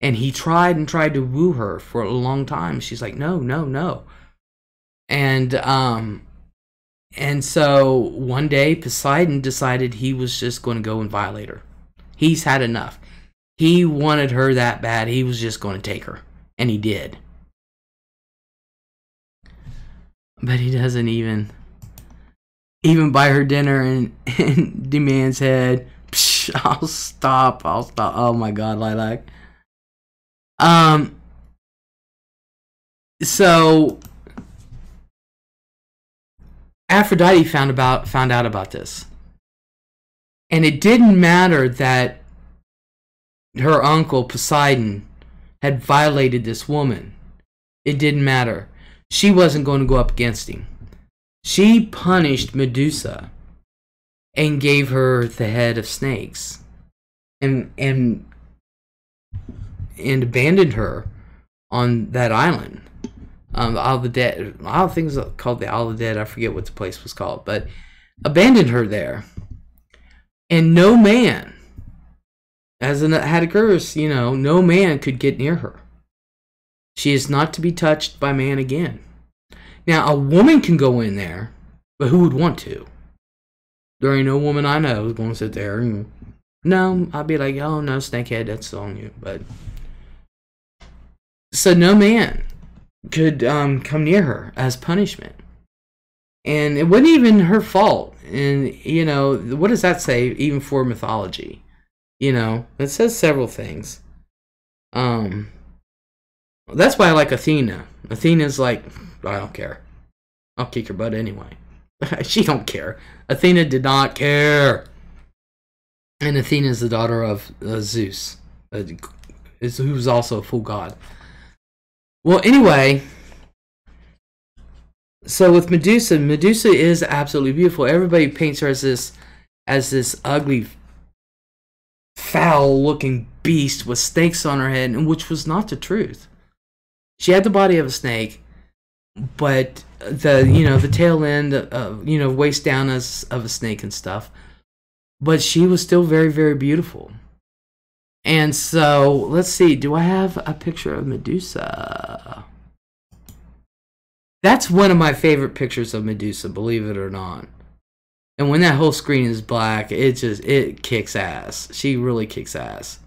And he tried to woo her for a long time. She's like, no, no, no. And so one day Poseidon decided he was just going to go and violate her. He's had enough. He wanted her that bad. He was just going to take her. And he did. But he doesn't even buy her dinner and demands head. Psh, I'll stop. Oh my God, Lilac. So Aphrodite found out about this. And it didn't matter that her uncle Poseidon had violated this woman. It didn't matter. She wasn't going to go up against him. She punished Medusa and gave her the head of snakes and abandoned her on that island. The Isle of the Dead. I think it was called the Isle of the Dead. I forget what the place was called, but abandoned her there. And no man, as had a curse, no man could get near her. She is not to be touched by man again. Now, a woman can go in there, but who would want to? There ain't no woman I know who's going to sit there. No, I'd be like, oh no, snakehead, that's on you. But so no man could come near her as punishment. And it wasn't even her fault. And, what does that say, even for mythology? It says several things. That's why I like Athena. Athena's like, I don't care. I'll kick your butt anyway. She don't care. Athena did not care. And Athena is the daughter of Zeus, who's also a full god. Well, anyway, so with Medusa is absolutely beautiful. Everybody paints her as this ugly, foul-looking beast with snakes on her head, and which was not the truth. She had the body of a snake, but the tail end, waist down of a snake and stuff. But she was still very, very beautiful. And so, let's see. Do I have a picture of Medusa? That's one of my favorite pictures of Medusa, believe it or not. And when that whole screen is black, it kicks ass. She really kicks ass.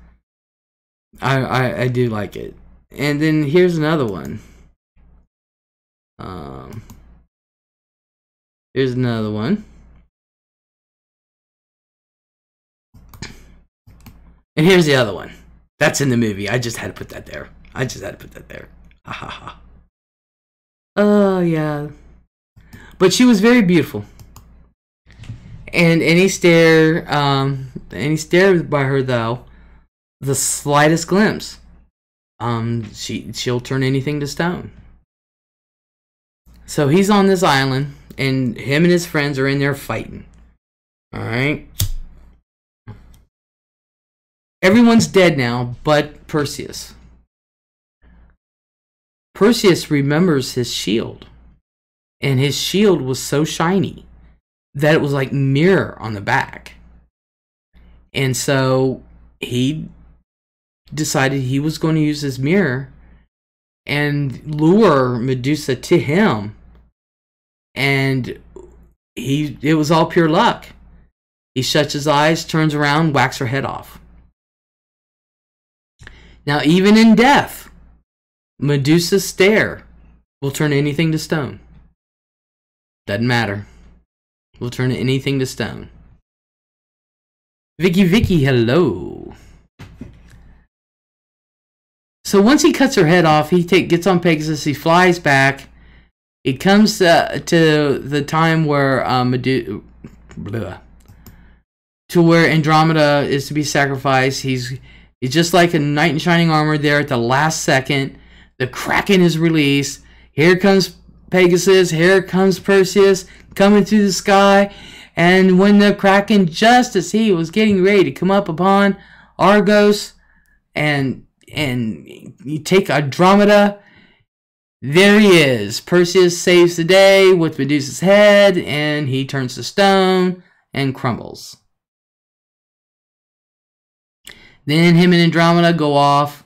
I do like it. And then here's another one. Here's another one. And here's the other one. That's in the movie. I just had to put that there. Ha ha ha. Oh, yeah. But she was very beautiful. And any stare by her, though, the slightest glimpse, she'll turn anything to stone. So he's on this island, and him and his friends are in there fighting. Alright? Everyone's dead now, but Perseus. Perseus remembers his shield. And his shield was so shiny that it was like mirror on the back. And so he decided he was going to use his mirror and lure Medusa to him. And it was all pure luck. He shuts his eyes, turns around, whacks her head off. Now, even in death, Medusa's stare will turn anything to stone. Doesn't matter. Will turn anything to stone. Vicky, hello. So once he cuts her head off, he gets on Pegasus. He flies back. It comes to the time where to where Andromeda is to be sacrificed. He's just like a knight in shining armor there at the last second. The Kraken is released. Here comes Pegasus. Here comes Perseus coming through the sky. And when the Kraken, just as he was getting ready to come up upon Argos and you take Andromeda, there he is. Perseus saves the day with Medusa's head, and he turns to stone and crumbles. Then him and Andromeda go off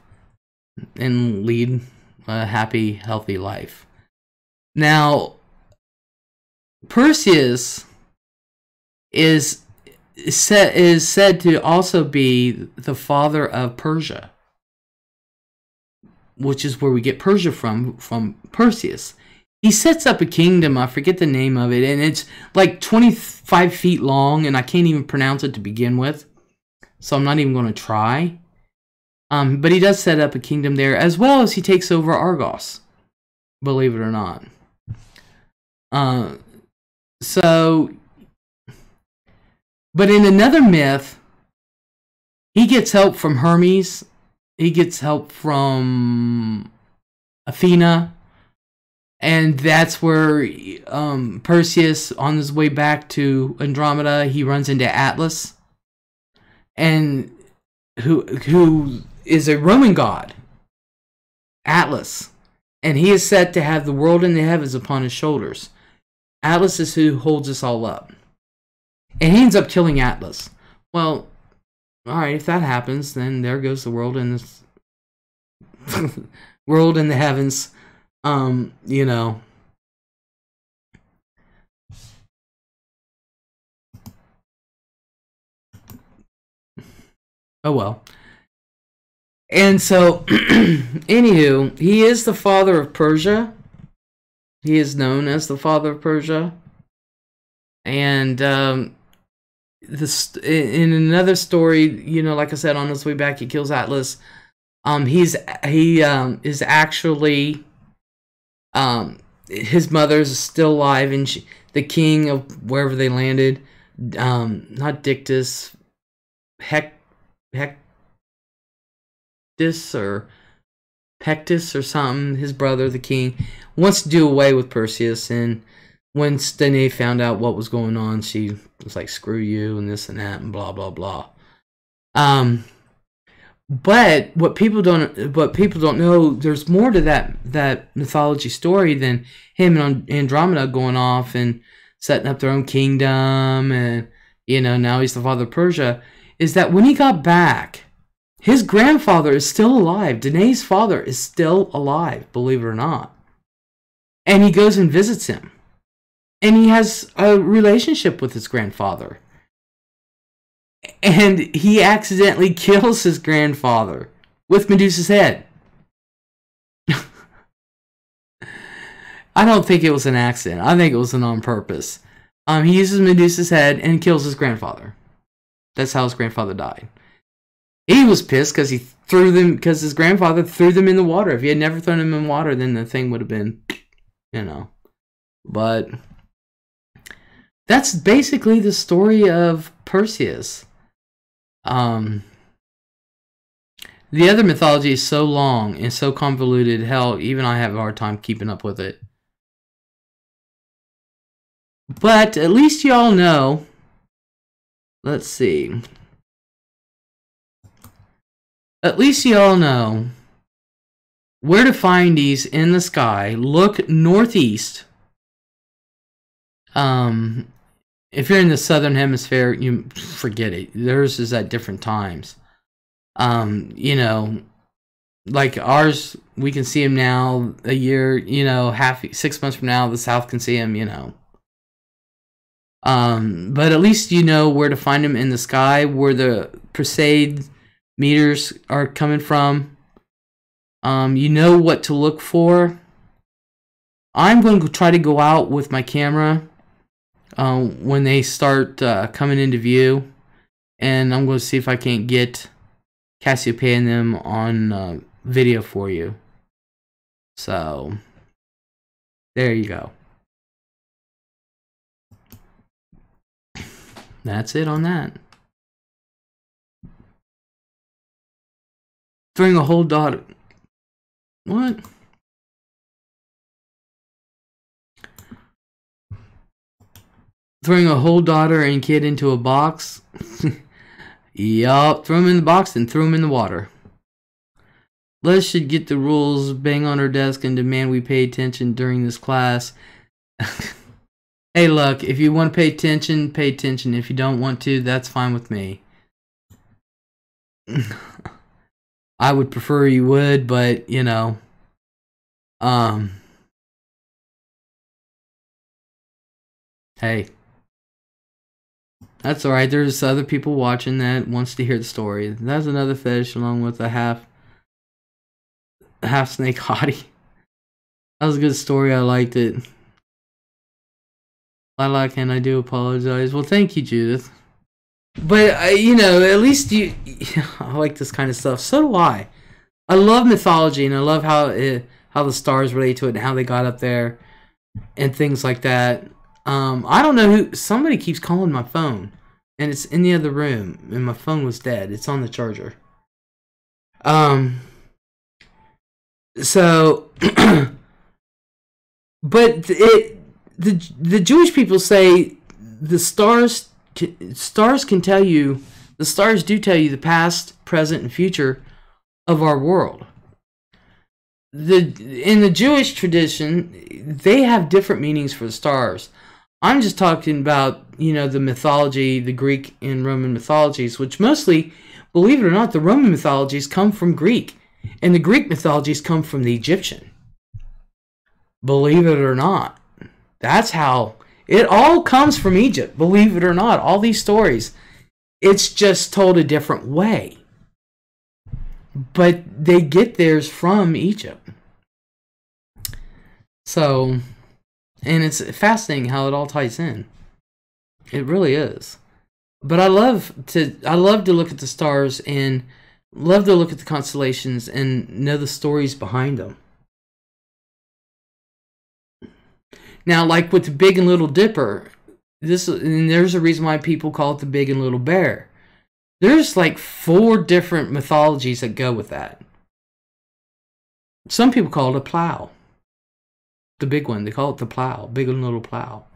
and lead a happy, healthy life. Now, Perseus is said to also be the father of Persia, which is where we get Persia from Perseus. He sets up a kingdom, I forget the name of it, and it's like 25 feet long, and I can't even pronounce it to begin with, so I'm not even going to try. But he does set up a kingdom there, as well as he takes over Argos, believe it or not. But in another myth, he gets help from Hermes. He gets help from Athena. And that's where Perseus, on his way back to Andromeda, he runs into Atlas. And who is a Roman god. Atlas. And he is said to have the world and the heavens upon his shoulders. Atlas is who holds us all up. And he ends up killing Atlas. Well, alright, if that happens, then there goes the world and the world and the heavens. You know. Oh well. And so, anywho, he is the father of Persia. He is known as the father of Persia. And in another story, you know, like I said, on his way back, he kills Atlas. He is actually his mother's still alive, and the king of wherever they landed, not Dictys, Hectus or Pectus or something, his brother, the king, wants to do away with Perseus. And when Danae found out what was going on, she was like, screw you and this and that and blah blah blah. But what people don't know, there's more to that mythology story than him and Andromeda going off and setting up their own kingdom, and you know, now he's the father of Persia. Is that when he got back, his grandfather is still alive. Danae's father is still alive, believe it or not. And he goes and visits him. and he has a relationship with his grandfather. And he accidentally kills his grandfather with Medusa's head. I don't think it was an accident. I think it was on purpose. He uses Medusa's head and kills his grandfather. That's how his grandfather died. He was pissed because he threw them, because his grandfather threw them in the water. If he had never thrown them in water, then the thing would have been, you know. But that's basically the story of Perseus. The other mythology is so long and so convoluted, hell, even I have a hard time keeping up with it. But at least y'all know. Let's see. At least y'all know where to find these in the sky. Look northeast. If you're in the southern hemisphere, you forget it. Theirs is at different times. You know, like ours, we can see them now. A year, you know, 6 months from now, the south can see them. You know. But at least you know where to find them in the sky, where the Perseid meters are coming from. You know what to look for. I'm going to try to go out with my camera when they start coming into view, and I'm going to see if I can't get Cassiopeia and them on video for you. So there you go. That's it on that. Throwing a whole daughter. What? Throwing a whole daughter and kid into a box? Yup. Throw them in the box and throw them in the water. Les should get the rules, bang on her desk, and demand we pay attention during this class. Hey, look, if you want to pay attention, pay attention. If you don't want to, that's fine with me. I would prefer you would, but, you know. Hey. That's alright. There's other people watching that wants to hear the story. That's another fetish along with a half snake hottie. That was a good story. I liked it. Lilac, and I do apologize. Well, thank you, Judith. But, you know, at least you... I like this kind of stuff. So do I. I love mythology, and I love how the stars relate to it and how they got up there and things like that. I don't know who... Somebody keeps calling my phone, and it's in the other room, and my phone was dead. It's on the charger. So... but the Jewish people say the stars can tell you, the stars do tell you the past, present, and future of our world. In the Jewish tradition, they have different meanings for the stars. I'm just talking about, you know, the mythology, the Greek and Roman mythologies, which mostly, believe it or not, the Roman mythologies come from Greek, and the Greek mythologies come from the Egyptian. Believe it or not. That's how it all comes from Egypt, believe it or not. All these stories, it's just told a different way. But they get theirs from Egypt. So, and it's fascinating how it all ties in. It really is. But I love to look at the stars and love to look at the constellations and know the stories behind them. Now, like with the Big and Little Dipper, and there's a reason why people call it the Big and Little Bear. There's like 4 different mythologies that go with that. Some people call it a plow. The big one, they call it the plow, Big and Little Plow.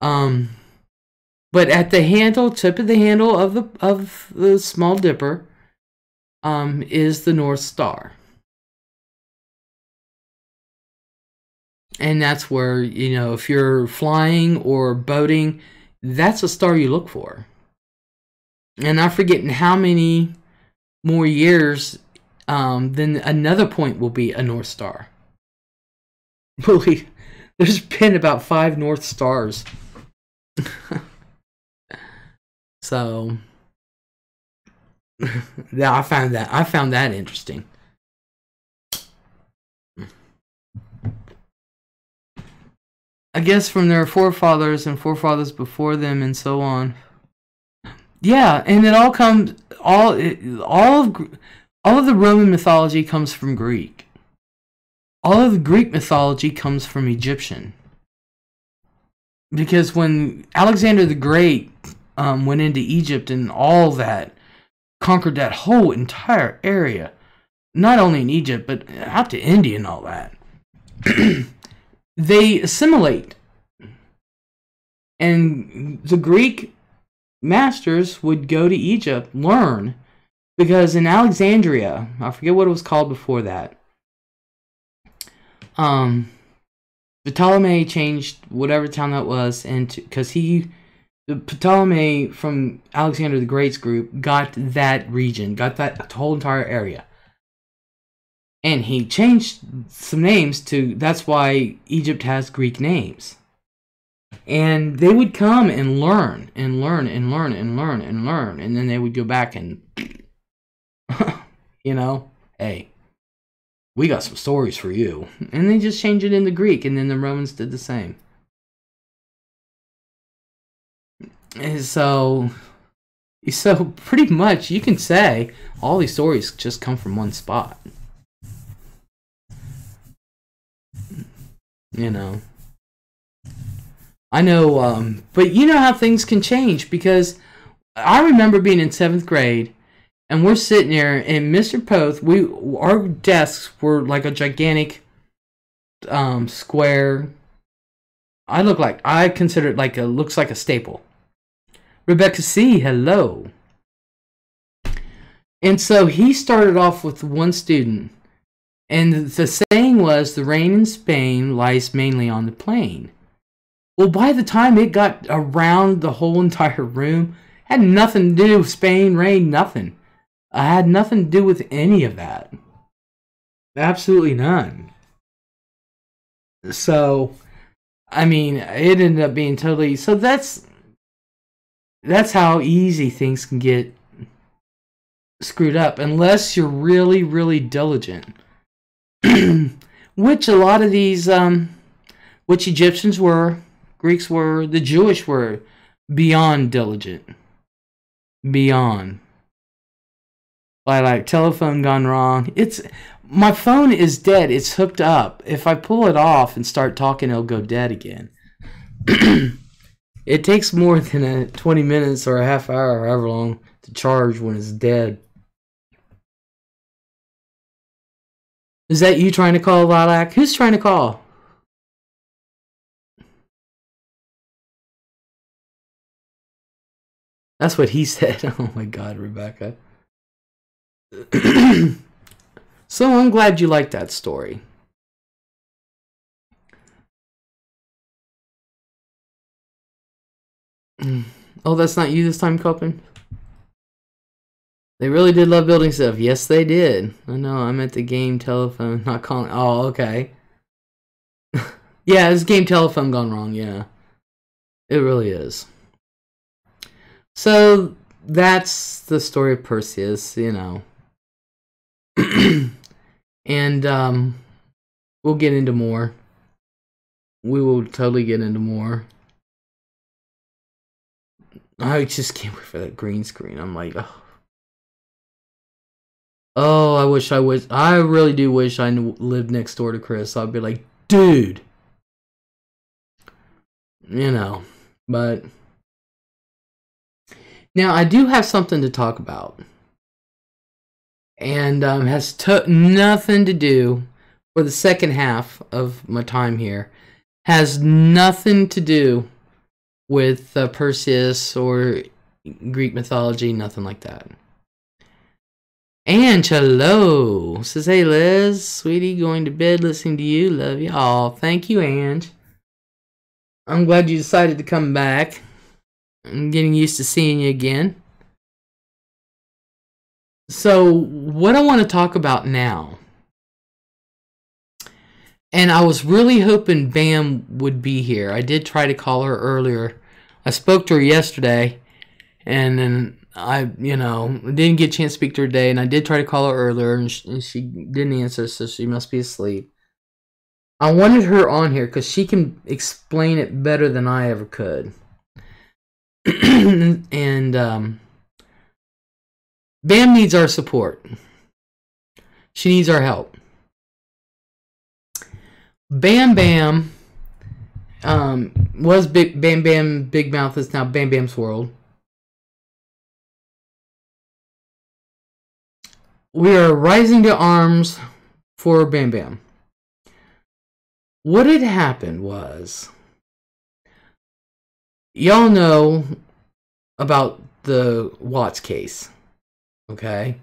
But at the handle, tip of the handle of the Small Dipper, is the North Star. And that's where, you know, if you're flying or boating, that's a star you look for. And I'm forgetting how many more years, then another point will be a North Star. Believe There's been about 5 North Stars. So yeah, I found that interesting. I guess from their forefathers and forefathers before them and so on. Yeah, and it all comes all of the Roman mythology comes from Greek. All of the Greek mythology comes from Egyptian. Because when Alexander the Great went into Egypt and all that, conquered that whole entire area, not only in Egypt, but out to India and all that, they assimilate. And the Greek masters would go to Egypt, learn, because in Alexandria, I forget what it was called before that, the Ptolemy changed whatever town that was, and because the Ptolemy from Alexander the Great's group got that region, got that whole entire area. And he changed some names to, that's why Egypt has Greek names. And they would come and learn, and learn, and learn, and learn, and learn. And then they would go back and, you know, hey, we got some stories for you. And they just changed it into Greek, and then the Romans did the same. And so pretty much you can say all these stories just come from one spot. You know. I know, but you know how things can change, because I remember being in 7th grade, and we're sitting there, and Mr. Poth, our desks were like a gigantic square. I consider it like looks like a staple. Rebecca C., hello. And so he started off with one student, and the saying was, the rain in Spain lies mainly on the plain. Well, by the time it got around the whole entire room, had nothing to do with Spain, rain, nothing. I had nothing to do with any of that. Absolutely none. So, I mean, it ended up being totally... So that's how easy things can get screwed up, unless you're really, really diligent. Which a lot of these, which Egyptians were, Greeks were, the Jewish were, beyond diligent. Beyond. Like telephone gone wrong. My phone is dead. It's hooked up. If I pull it off and start talking, it'll go dead again. It takes more than 20 minutes or a half hour, or however long, to charge when it's dead. Is that you trying to call, Lilac? Who's trying to call? That's what he said. Oh my God, Rebecca. So I'm glad you liked that story. Oh, that's not you this time, Copen? They really did love building stuff. Yes, they did. I know, I'm at the game telephone, not calling. Oh, okay. Yeah, this game telephone gone wrong, yeah. It really is. So, that's the story of Perseus, you know. And, we'll get into more. We will totally get into more. I just can't wait for that green screen. I'm like, oh. Oh, I really do wish I lived next door to Chris. I'd be like, dude. You know, but. Now, I do have something to talk about. And has nothing to do, for the second half of my time here, has nothing to do with Perseus or Greek mythology, nothing like that. And hello, says, hey Liz, sweetie, going to bed listening to you, love you all. Thank you, Ange. I'm glad you decided to come back. I'm getting used to seeing you again. So, what I want to talk about now And I was really hoping Bam would be here. I did try to call her earlier. I spoke to her yesterday, and then I, didn't get a chance to speak to her today, and I did try to call her earlier, and she didn't answer, so she must be asleep. I wanted her on here because she can explain it better than I ever could. And Bam needs our support. She needs our help. Bam Bam was Bam Bam Big Mouth, is now Bam Bam's World. We are rising to arms for Bam Bam. What had happened was, y'all know about the Watts case, okay?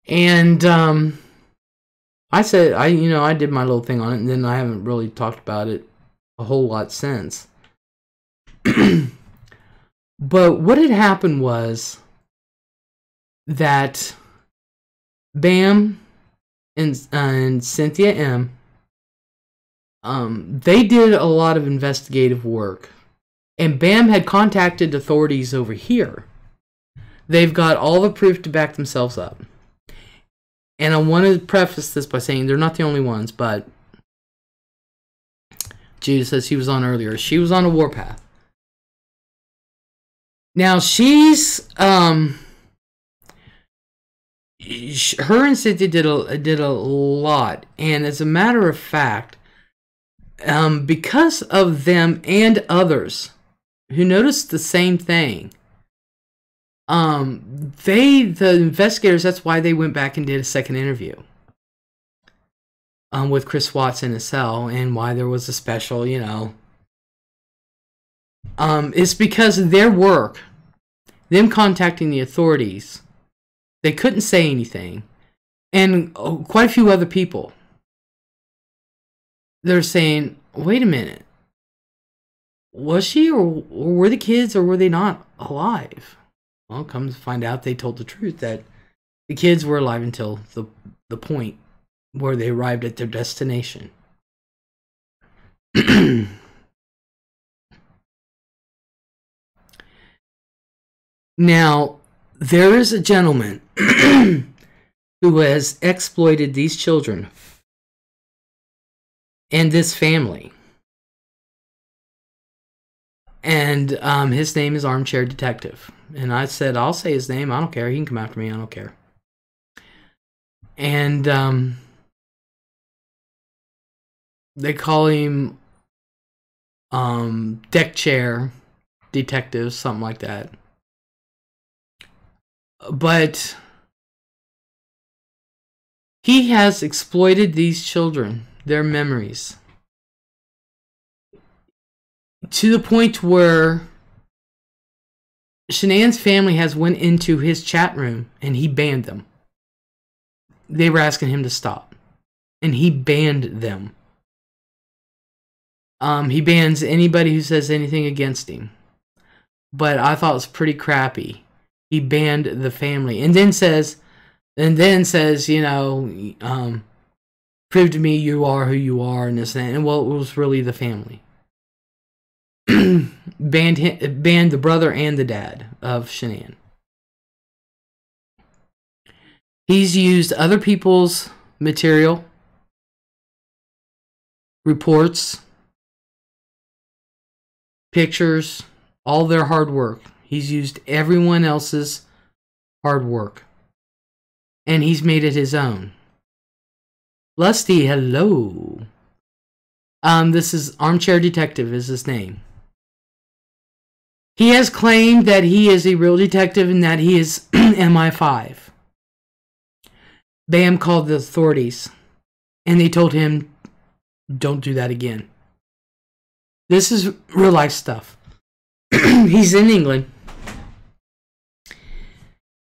And I said, I did my little thing on it, and then I haven't really talked about it a whole lot since. But what had happened was that Bam and Cynthia M, they did a lot of investigative work, and Bam had contacted authorities over here. They've got all the proof to back themselves up. And I want to preface this by saying they're not the only ones, but Judah says she was on earlier. She was on a warpath. Now she's her and Cynthia did a lot, and as a matter of fact, because of them and others who noticed the same thing, the investigators, that's why they went back and did a second interview with Chris Watts in his cell, and why there was a special, it's because of their work, them contacting the authorities. They couldn't say anything, and quite a few other people, they're saying, wait a minute, was she or were the kids, or were they not alive? Well, come to find out, they told the truth, that the kids were alive until the point where they arrived at their destination. Now, there is a gentleman who has exploited these children and this family. And his name is Armchair Detective. And I said, I'll say his name. I don't care. He can come after me. I don't care. And they call him Deck Chair Detective, something like that. But he has exploited these children, their memories, to the point where Shanann's family has went into his chat room and he banned them. They were asking him to stop, and he banned them. He bans anybody who says anything against him. But I thought it was pretty crappy. He banned the family, and then says, prove to me you are who you are, and this and that. And well, it was really the family. Banned the brother and the dad of Shanann. He's used other people's material, reports, pictures, all their hard work. He's used everyone else's hard work, and he's made it his own. Lusty, hello. This is Armchair Detective is his name. He has claimed that he is a real detective and that he is MI5. Bam called the authorities, and they told him, don't do that again. This is real life stuff. He's in England.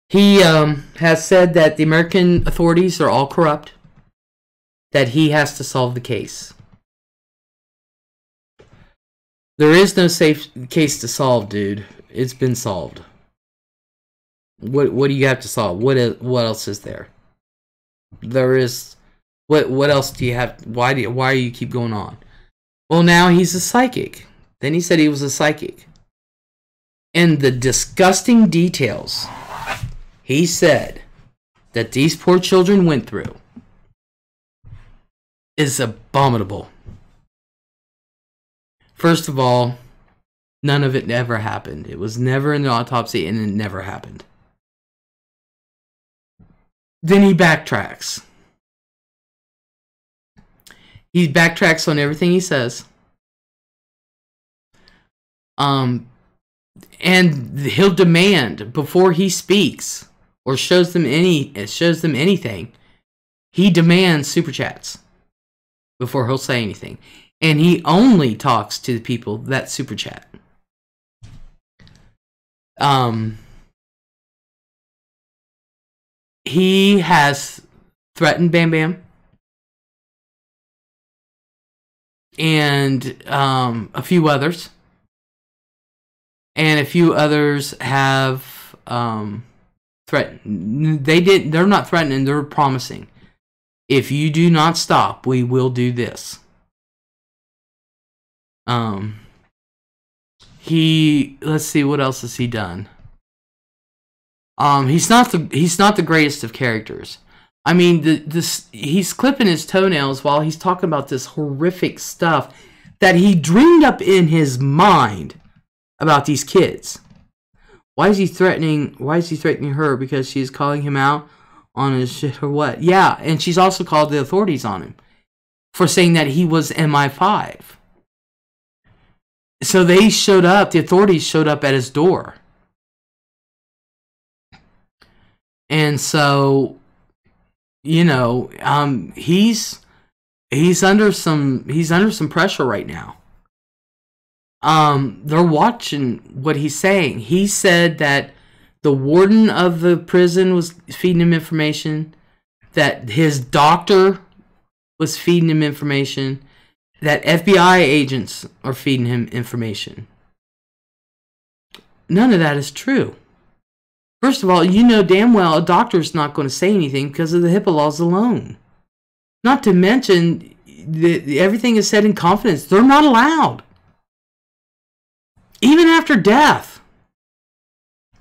He has said that the American authorities are all corrupt, that he has to solve the case. There is no safe case to solve, dude. It's been solved. What do you have to solve? What else is there? There is What else do you have? Why do you keep going on? Well, now he's a psychic. Then he said he was a psychic. And the disgusting details he said that these poor children went through is abominable. First of all, none of it ever happened. It was never in the autopsy, and it never happened. Then he backtracks. He backtracks on everything he says. And he'll demand before he speaks or shows them anything. He demands super chats before he'll say anything, and he only talks to the people that super chat. He has threatened Bam Bam and a few others. And a few others have threatened. They're not threatening, they're promising. If you do not stop, we will do this. Let's see, what else has he done? He's not the greatest of characters. I mean, he's clipping his toenails while he's talking about this horrific stuff that he dreamed up in his mind about these kids. Why is he threatening her? Because she's calling him out on his shit or what? Yeah, and she's also called the authorities on him for saying that he was MI5. So the authorities showed up at his door. And so, you know, he's under some pressure right now. They're watching what he's saying. He said that the warden of the prison was feeding him information, that his doctor was feeding him information, that FBI agents are feeding him information. None of that is true. First of all, you know damn well a doctor's not going to say anything because of the HIPAA laws alone. Not to mention, everything is said in confidence. They're not allowed. Even after death,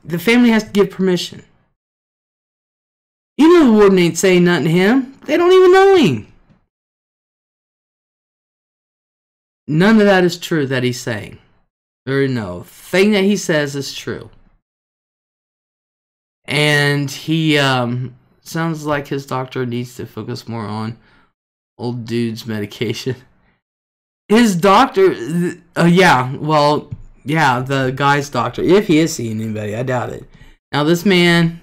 the family has to give permission. You know the warden ain't saying nothing to him. They don't even know him. None of that is true that he's saying. Or no, thing that he says is true. And he sounds like his doctor needs to focus more on old dude's medication. His doctor, the guy's doctor, if he is seeing anybody, I doubt it. Now this man,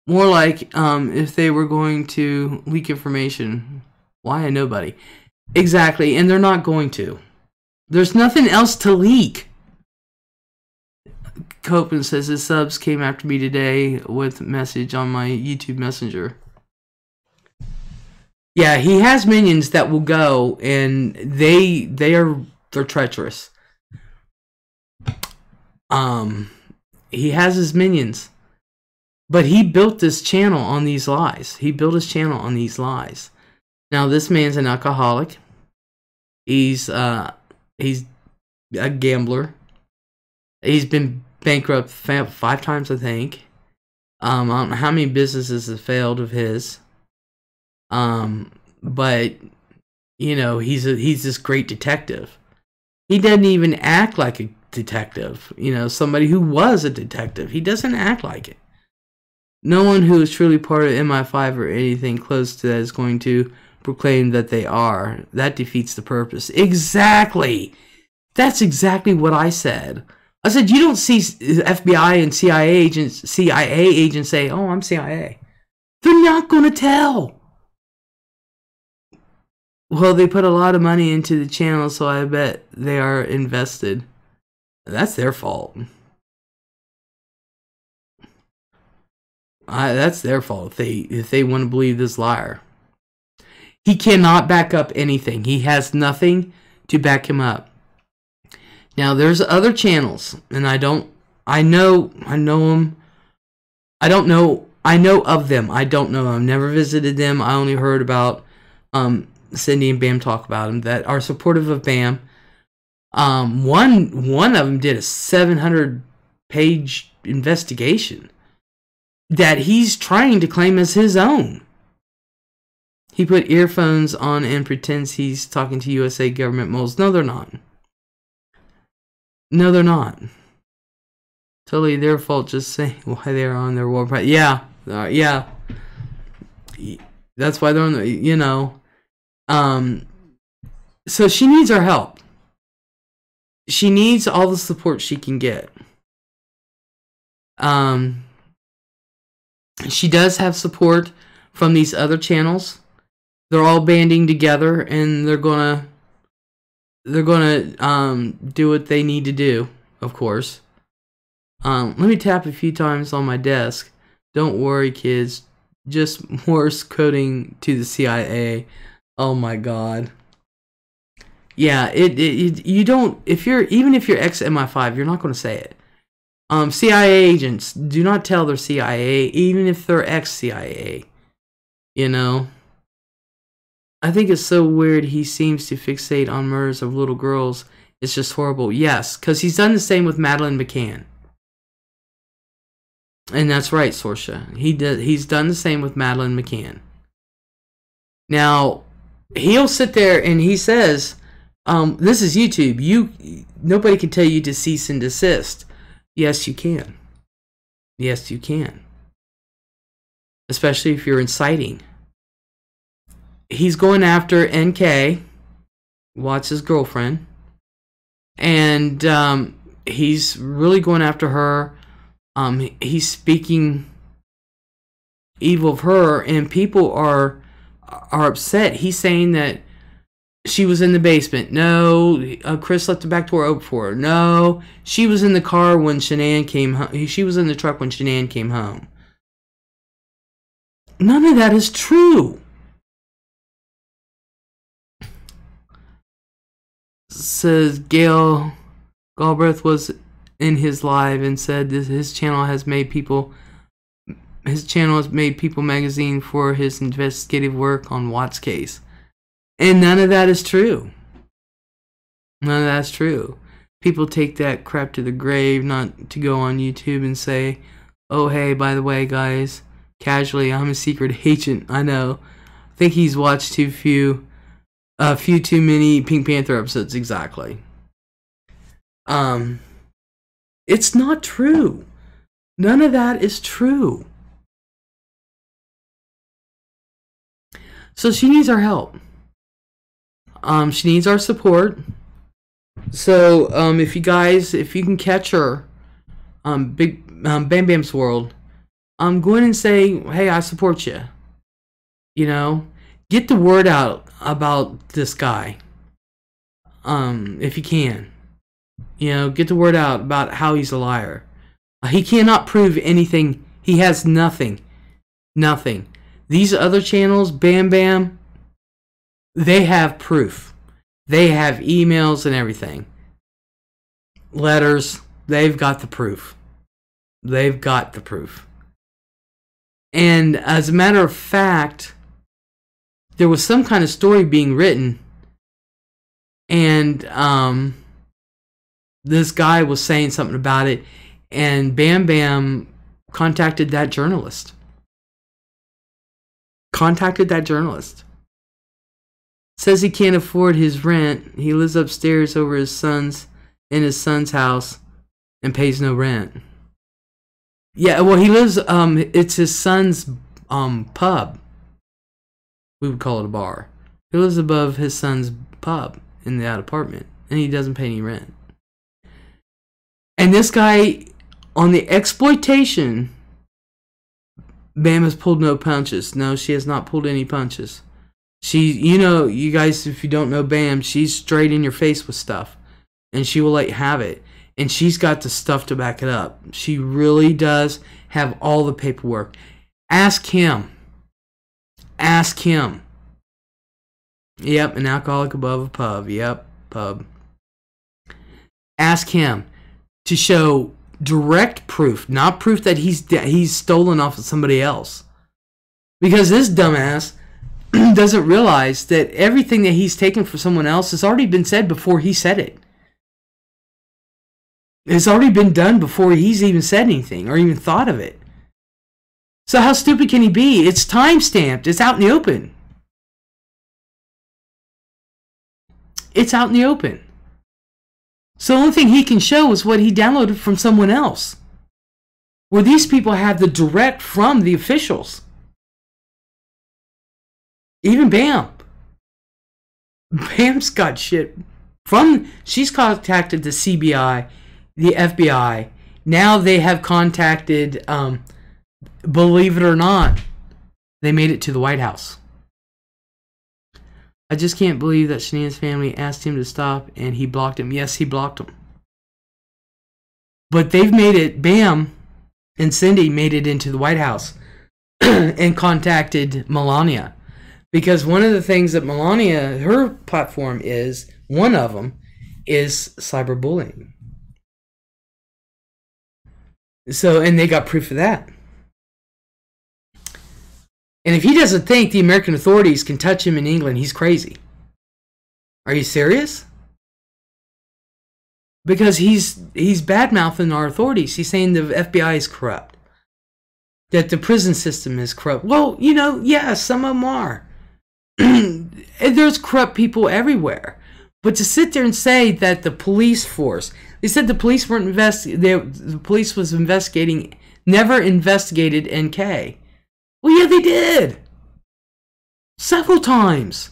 more like if they were going to leak information, why nobody? Exactly, and they're not going to. There's nothing else to leak. Copeland says his subs came after me today with a message on my YouTube Messenger. Yeah, he has minions that will go, and they're treacherous. He has his minions, but he built this channel on these lies. He built his channel on these lies. Now this man's an alcoholic. He's a gambler. He's been bankrupt 5 times, I think. I don't know how many businesses have failed of his. But you know, he's this great detective. He doesn't even act like a detective. You know, somebody who was a detective. He doesn't act like it. No one who is truly part of MI5 or anything close to that is going to proclaim that they are. That defeats the purpose. Exactly. That's exactly what I said. I said, you don't see FBI and CIA agents say, oh, I'm CIA. They're not going to tell. Well, they put a lot of money into the channel, so I bet they are invested. That's their fault. That's their fault if they want to believe this liar. He cannot back up anything. He has nothing to back him up. Now there's other channels, and I know them. I know of them. I don't know them. I've never visited them. I only heard about Cindy and Bam talk about him, that are supportive of Bam. One of them did a 700-page investigation that he's trying to claim as his own. He put earphones on and pretends he's talking to USA government moles. No, they're not. No, they're not. Totally their fault. Just saying why they're on their war party. Yeah, yeah. That's why they're on the, you know. So she needs our help. She needs all the support she can get. She does have support from these other channels. They're all banding together, and they're gonna do what they need to do, of course. Let me tap a few times on my desk. Don't worry, kids. Just Morse coding to the CIA. Oh my God. Yeah, you don't, even if you're ex-MI5, you're not going to say it. CIA agents do not tell their CIA, even if they're ex-CIA. You know? I think it's so weird he seems to fixate on murders of little girls. It's just horrible. Yes, because he's done the same with Madeleine McCann. And that's right, Sorsha. He's done the same with Madeleine McCann. Now, he'll sit there and he says, this is YouTube. Nobody can tell you to cease and desist. Yes, you can. Yes, you can. Especially if you're inciting. He's going after NK, Watts' girlfriend. And he's really going after her. He's speaking evil of her, and people are upset. He's saying that she was in the basement. No, Chris left the back door open for her. No, she was in the car when Shanann came home. She was in the truck when Shanann came home. None of that is true. Says Gail Galbraith was in his live and said that his channel has made People magazine for his investigative work on Watts' case. And none of that is true. None of that's true. People take that crap to the grave, not to go on YouTube and say, oh hey, by the way guys, casually, I'm a secret agent. I know. I think he's watched a few too many Pink Panther episodes. Exactly. It's not true. None of that is true. So she needs our help. She needs our support. So if you can catch her, Bam Bam's World, go in and say, hey, I support you. You know, get the word out about this guy. If you can. You know, get the word out about how he's a liar. He cannot prove anything. He has nothing. Nothing. These other channels, Bam Bam, they have proof. They have emails and everything. Letters. They've got the proof. They've got the proof. And as a matter of fact, there was some kind of story being written, and this guy was saying something about it, and Bam Bam contacted that journalist. Says he can't afford his rent. He lives upstairs over in his son's house and pays no rent. Yeah, well, he lives, it's his son's pub. We would call it a bar. He lives above his son's pub in that apartment, and he doesn't pay any rent. And this guy, on the exploitation, Bam has pulled no punches. No, she has not pulled any punches. She, you know, you guys, if you don't know Bam, she's straight in your face with stuff. And she will let you have it. And she's got the stuff to back it up. She really does have all the paperwork. Ask him. Ask him. Yep, an alcoholic above a pub. Yep, pub. Ask him to show direct proof, not proof that he's stolen off of somebody else. Because this dumbass doesn't realize that everything that he's taken from someone else has already been said before he said it. It's already been done before he's even said anything or even thought of it. So how stupid can he be? It's time-stamped. It's out in the open. It's out in the open. So the only thing he can show is what he downloaded from someone else. Where these people have the direct from the officials. Even Bam. Bam's got shit from... She's contacted the CBI, the FBI. Now they have contacted... believe it or not, they made it to the White House. I just can't believe that Shanae's family asked him to stop and he blocked him. Yes, he blocked him. But they've made it, Bam and Cindy made it into the White House and contacted Melania. Because one of the things that Melania, her platform is, one of them, is cyberbullying. So, and they got proof of that. And if he doesn't think the American authorities can touch him in England, he's crazy. Are you serious? Because he's bad-mouthing our authorities. He's saying the FBI is corrupt. That the prison system is corrupt. Well, you know, yeah, some of them are. There's corrupt people everywhere. But to sit there and say that the police force... They said the police weren't the police was investigating... Never investigated NK. Well, yeah, they did. Several times.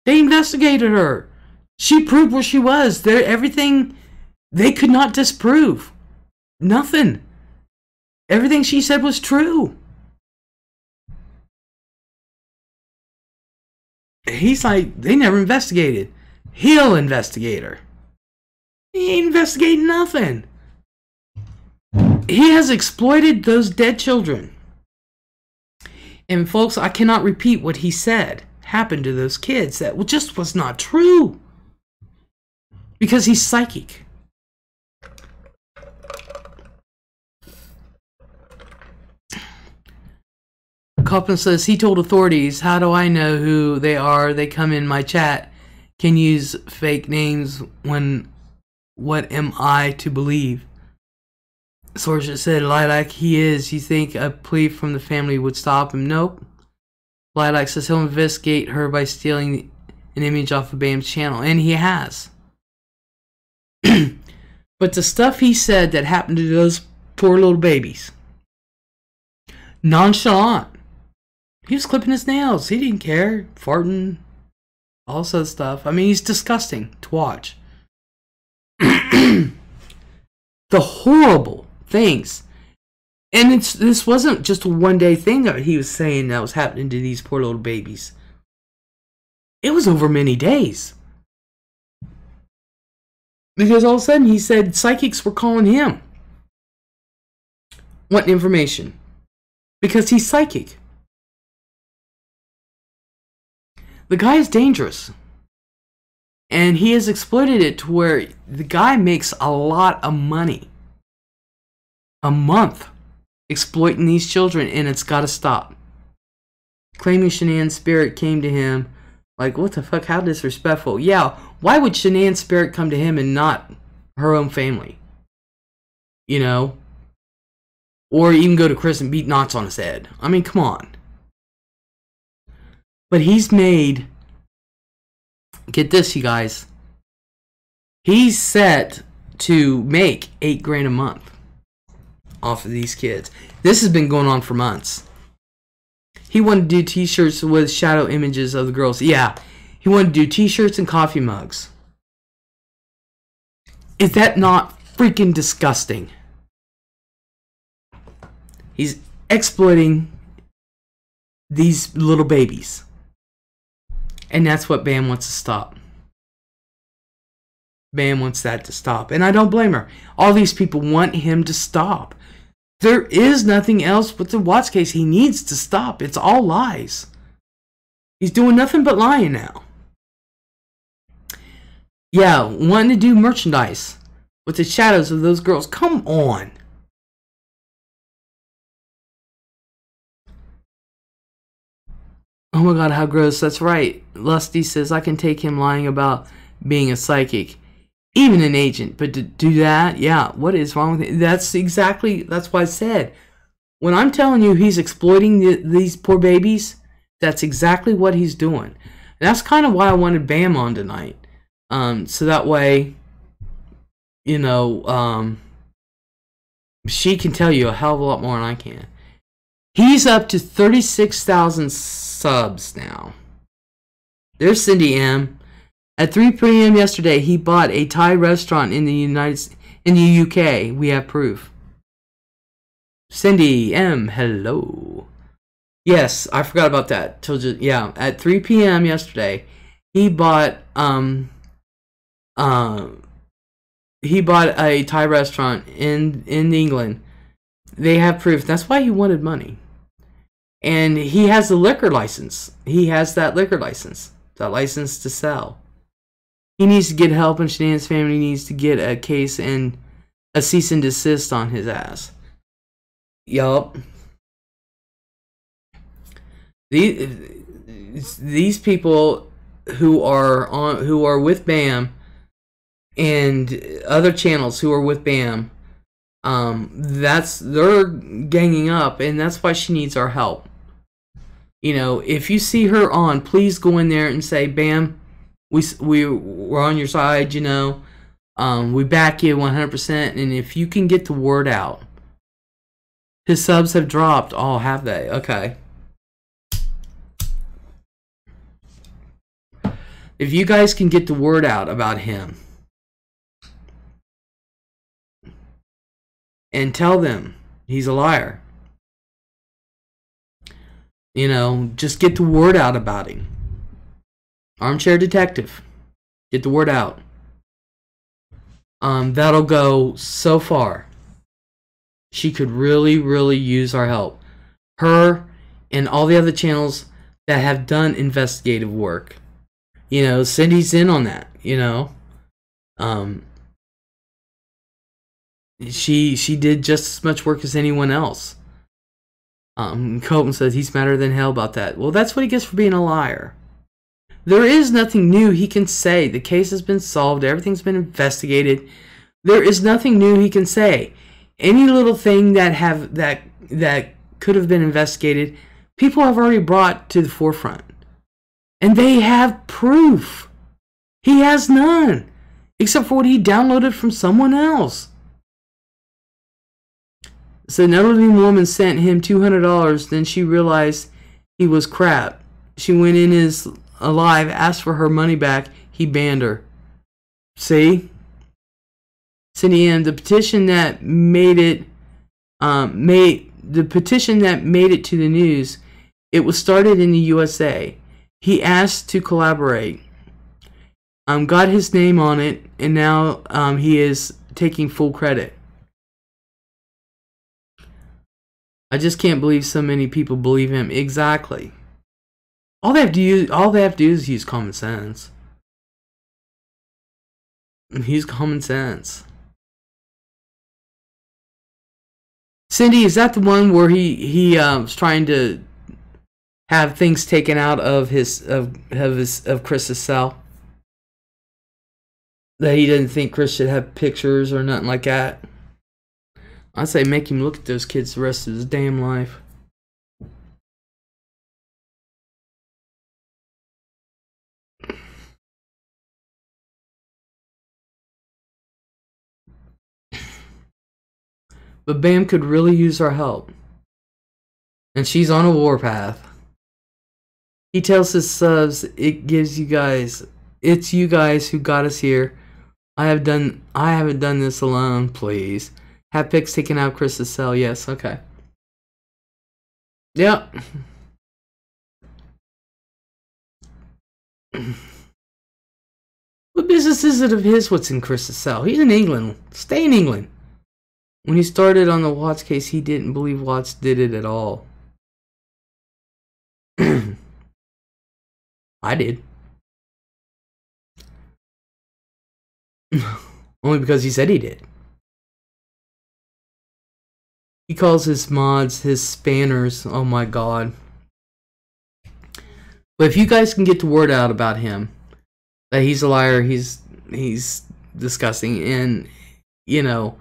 They investigated her. She proved where she was. Everything they could not disprove. Nothing. Everything she said was true. He's like, they never investigated. He'll investigate her. He ain't investigating nothing. He has exploited those dead children. And folks, I cannot repeat what he said happened to those kids. That just was not true. Because he's psychic. Copeland says, he told authorities, how do I know who they are? They come in my chat. Can use fake names when, what am I to believe? Source said, Lilac, he is. You think a plea from the family would stop him? Nope. Lilac says he'll investigate her by stealing an image off of Bam's channel. And he has. But the stuff he said that happened to those poor little babies. Nonchalant. He was clipping his nails. He didn't care. Farting. All sorts of stuff. I mean, he's disgusting to watch. The horrible things. And this wasn't just a one-day thing that he was saying that was happening to these poor little babies. It was over many days. Because all of a sudden he said psychics were calling him. Wanting information. Because he's psychic. The guy is dangerous. And he has exploited it to where the guy makes a lot of money. A month. Exploiting these children. And it's got to stop. Claiming Shanann's spirit came to him. Like, what the fuck? How disrespectful. Yeah, why would Shanann's spirit come to him and not her own family? You know? Or even go to Chris and beat knots on his head. I mean, come on. But he's made... Get this, you guys. He's set to make $8,000 a month off of these kids. This has been going on for months. He wanted to do t-shirts with shadow images of the girls. Yeah, he wanted to do t-shirts and coffee mugs. Is that not freaking disgusting? He's exploiting these little babies. And that's what Bam wants to stop. Bam wants that to stop. And I don't blame her. All these people want him to stop. There is nothing else with the Watts case. He needs to stop. It's all lies. He's doing nothing but lying now. Yeah, wanting to do merchandise with the shadows of those girls. Come on. Oh my god, how gross. That's right. Lusty says, I can take him lying about being a psychic. Even an agent. But to do that, yeah, what is wrong with it? That's why I said, when I'm telling you he's exploiting these poor babies, that's exactly what he's doing. And that's kind of why I wanted Bam on tonight. So that way, you know, she can tell you a hell of a lot more than I can. He's up to 36,000 subs now. There's Cindy M. At 3 p.m. yesterday, he bought a Thai restaurant in the UK. We have proof. Cindy M. Hello. Yes, I forgot about that. Yeah, at 3 p.m. yesterday, he bought a Thai restaurant in England. They have proof. That's why he wanted money. And he has the liquor license. He has that liquor license. That license to sell. He needs to get help, and Shenanigans family needs to get a case and a cease and desist on his ass. Yup. These people who are with BAM and other channels who are with BAM, they're ganging up, and that's why she needs our help. You know, if you see her on, please go in there and say, BAM, we're on your side, you know. We back you 100%, and if you can get the word out. His subs have dropped. Oh, have they? Okay. If you guys can get the word out about him and tell them he's a liar, you know, just get the word out about him. Armchair detective, get the word out. That'll go so far. She could really, really use our help. Her and all the other channels that have done investigative work. You know, Cindy's in on that, you know. She did just as much work as anyone else. Colton says he's madder than hell about that. Well, that's what he gets for being a liar. There is nothing new he can say. The case has been solved. Everything's been investigated. There is nothing new he can say. Any little thing that could have been investigated, people have already brought to the forefront. And they have proof. He has none. Except for what he downloaded from someone else. So an elderly woman sent him $200. Then she realized he was crap. She went in his alive, asked for her money back. He banned her. See? Cindy M. The petition that made it to the news. It was started in the USA. He asked to collaborate. Got his name on it, and now he is taking full credit. I just can't believe so many people believe him. Exactly. All they have to do is use common sense. Use common sense. Cindy, is that the one where he was trying to have things taken out of Chris's cell? That he didn't think Chris should have pictures or nothing like that? I'd say make him look at those kids the rest of his damn life. But Bam could really use our help. And she's on a warpath. He tells his subs, it's you guys who got us here. I haven't done this alone, please. Have pics taken out of Chris's cell. Yes, okay. Yep. What business is it of his what's in Chris's cell? He's in England. Stay in England. When he started on the Watts case, he didn't believe Watts did it at all. I did. Only because he said he did. He calls his mods his spanners. Oh my god. But if you guys can get the word out about him, that he's a liar, he's disgusting, and you know,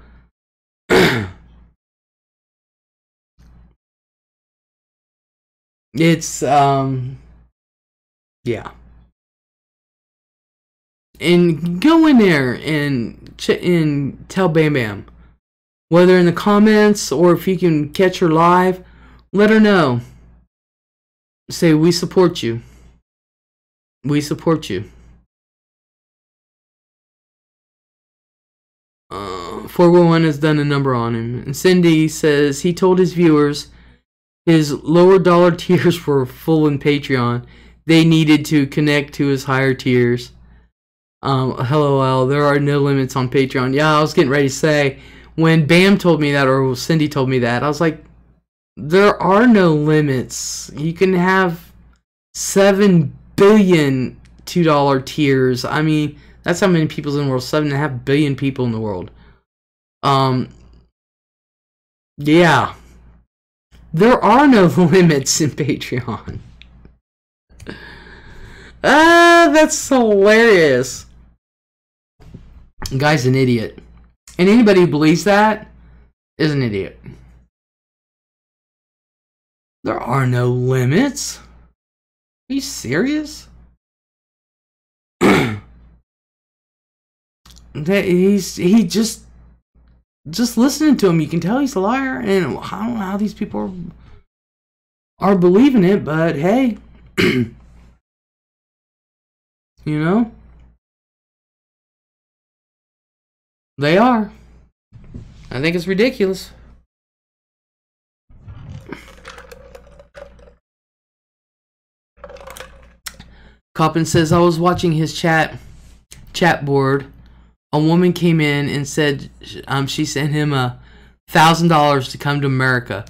it's yeah. And go in there and tell Bam Bam, whether in the comments or if you can catch her live, let her know. Say, we support you. We support you. 411 has done a number on him. And Cindy says he told his viewers his lower dollar tiers were full in Patreon. They needed to connect to his higher tiers. LOL, there are no limits on Patreon. Yeah, I was getting ready to say, when Bam told me that, or Cindy told me that, I was like, there are no limits. You can have 7 billion $2 tiers. I mean, that's how many people's in the world. 7.5 billion people in the world. Yeah. There are no limits in Patreon. That's hilarious. The guy's an idiot. And anybody who believes that is an idiot. There are no limits. Are you serious? He just listening to him, you can tell he's a liar, and I don't know how these people are believing it, but hey, you know, they are. I think it's ridiculous. Coppin says, I was watching his chat board. A woman came in and said she sent him $1,000 to come to America.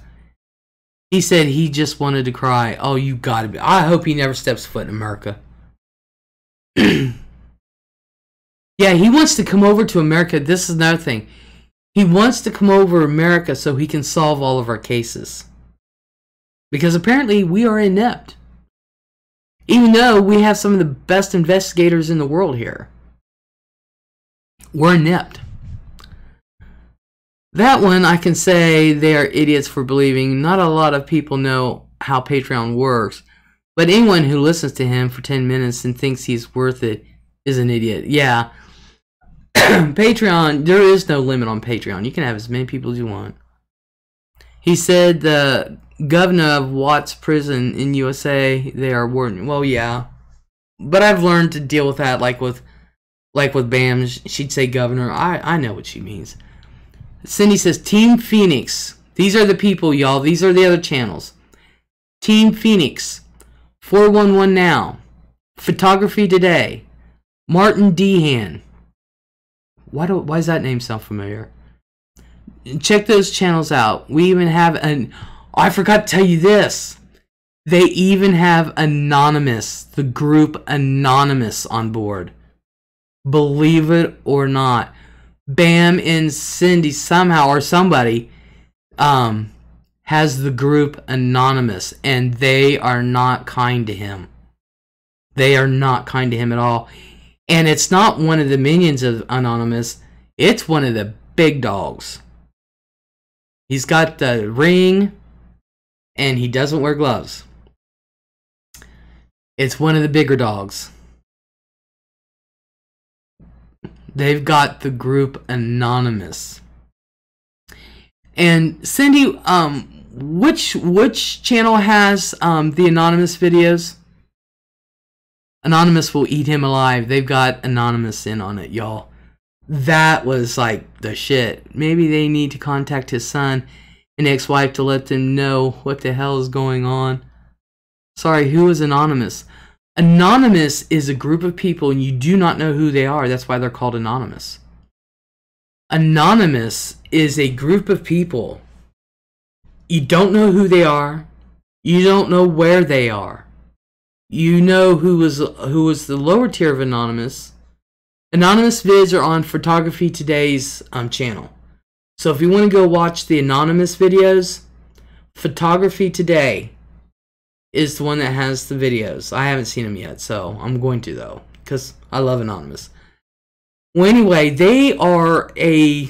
He said he just wanted to cry. Oh, you gotta be. I hope he never steps foot in America. Yeah, he wants to come over to America. This is another thing. He wants to come over to America so he can solve all of our cases. Because apparently we are inept. Even though we have some of the best investigators in the world here. We're inept. That one, I can say they are idiots for believing. Not a lot of people know how Patreon works. But anyone who listens to him for 10 minutes and thinks he's worth it is an idiot. Yeah. Patreon, there is no limit on Patreon. You can have as many people as you want. He said the governor of Watts Prison in USA, they are warden. Well, yeah. But I've learned to deal with that like with Bam. She'd say governor. I know what she means. Cindy says, Team Phoenix. These are the people, y'all. These are the other channels. Team Phoenix. 411 Now. Photography Today. Martin Dehan. Why does that name sound familiar? Check those channels out. We even have an... Oh, I forgot to tell you this. They even have Anonymous. The group Anonymous on board. Believe it or not. Bam and Cindy somehow or somebody has the group Anonymous, and they are not kind to him. They are not kind to him at all. And it's not one of the minions of Anonymous. It's one of the big dogs. He's got the ring, and he doesn't wear gloves. It's one of the bigger dogs. They've got the group Anonymous. And Cindy, which channel has the Anonymous videos? Anonymous will eat him alive. They've got Anonymous in on it, y'all. That was like the shit. Maybe they need to contact his son and ex-wife to let them know what the hell is going on. Sorry, who is Anonymous? Anonymous is a group of people and you do not know who they are. That's why they're called Anonymous. Anonymous is a group of people. You don't know who they are. You don't know where they are. You know who was the lower tier of Anonymous. Anonymous vids are on Photography Today's channel. So if you want to go watch the Anonymous videos, Photography Today. is the one that has the videos. I haven't seen them yet, so I'm going to, though, because I love Anonymous. Well, anyway, they are a...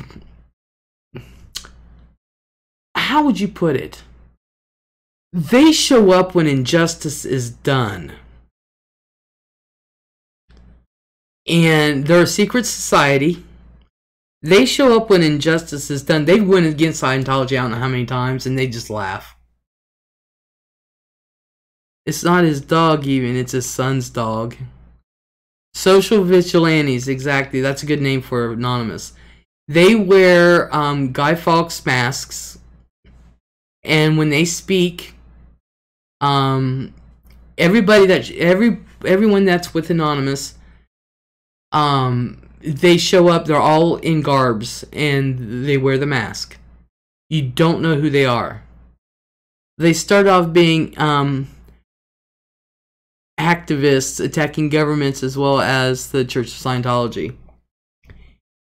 How would you put it? They show up when injustice is done. And they're a secret society. They show up when injustice is done. They've went against Scientology I don't know how many times, and they just laugh. It's not his dog even, it's his son's dog. Social vigilantes, exactly. That's a good name for Anonymous. They wear Guy Fawkes masks, and when they speak, everyone that's with Anonymous, they show up. They're all in garbs, and they wear the mask. You don't know who they are. They start off being activists attacking governments as well as the Church of Scientology.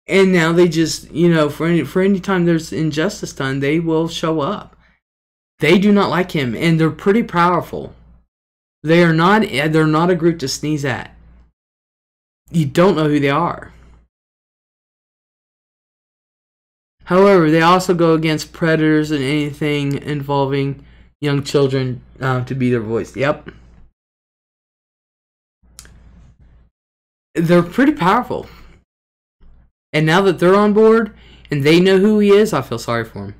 And now they just, you know, for any time there's injustice done, they will show up. They do not like him, and they're pretty powerful. They're not a group to sneeze at. You don't know who they are. However, they also go against predators and anything involving young children to be their voice. Yep. They're pretty powerful. And now that they're on board and they know who he is, I feel sorry for him.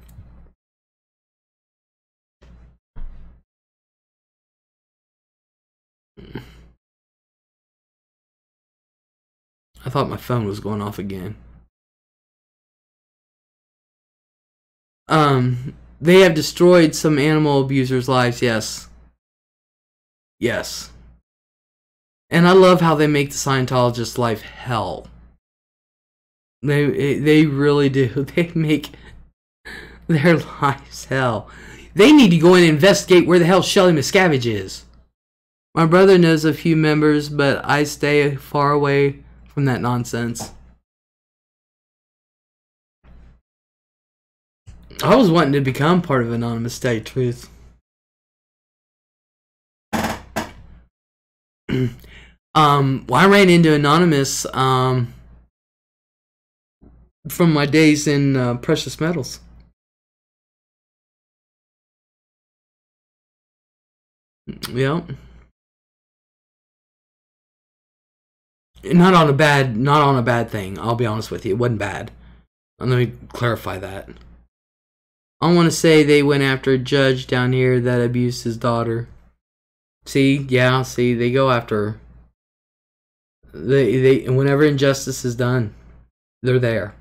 I thought my phone was going off again. They have destroyed some animal abusers' lives, yes. Yes. And I love how they make the Scientologist life hell. They really do. They make their lives hell. They need to go in and investigate where the hell Shelley Miscavige is. My brother knows a few members, but I stay far away from that nonsense. I was wanting to become part of Anonymous, to tell you the truth. Well, I ran into Anonymous from my days in precious metals. Yep. Not on a bad thing. I'll be honest with you, it wasn't bad. Let me clarify that. I want to say they went after a judge down here that abused his daughter. See, yeah, see, they go after her. They whenever injustice is done, they're there.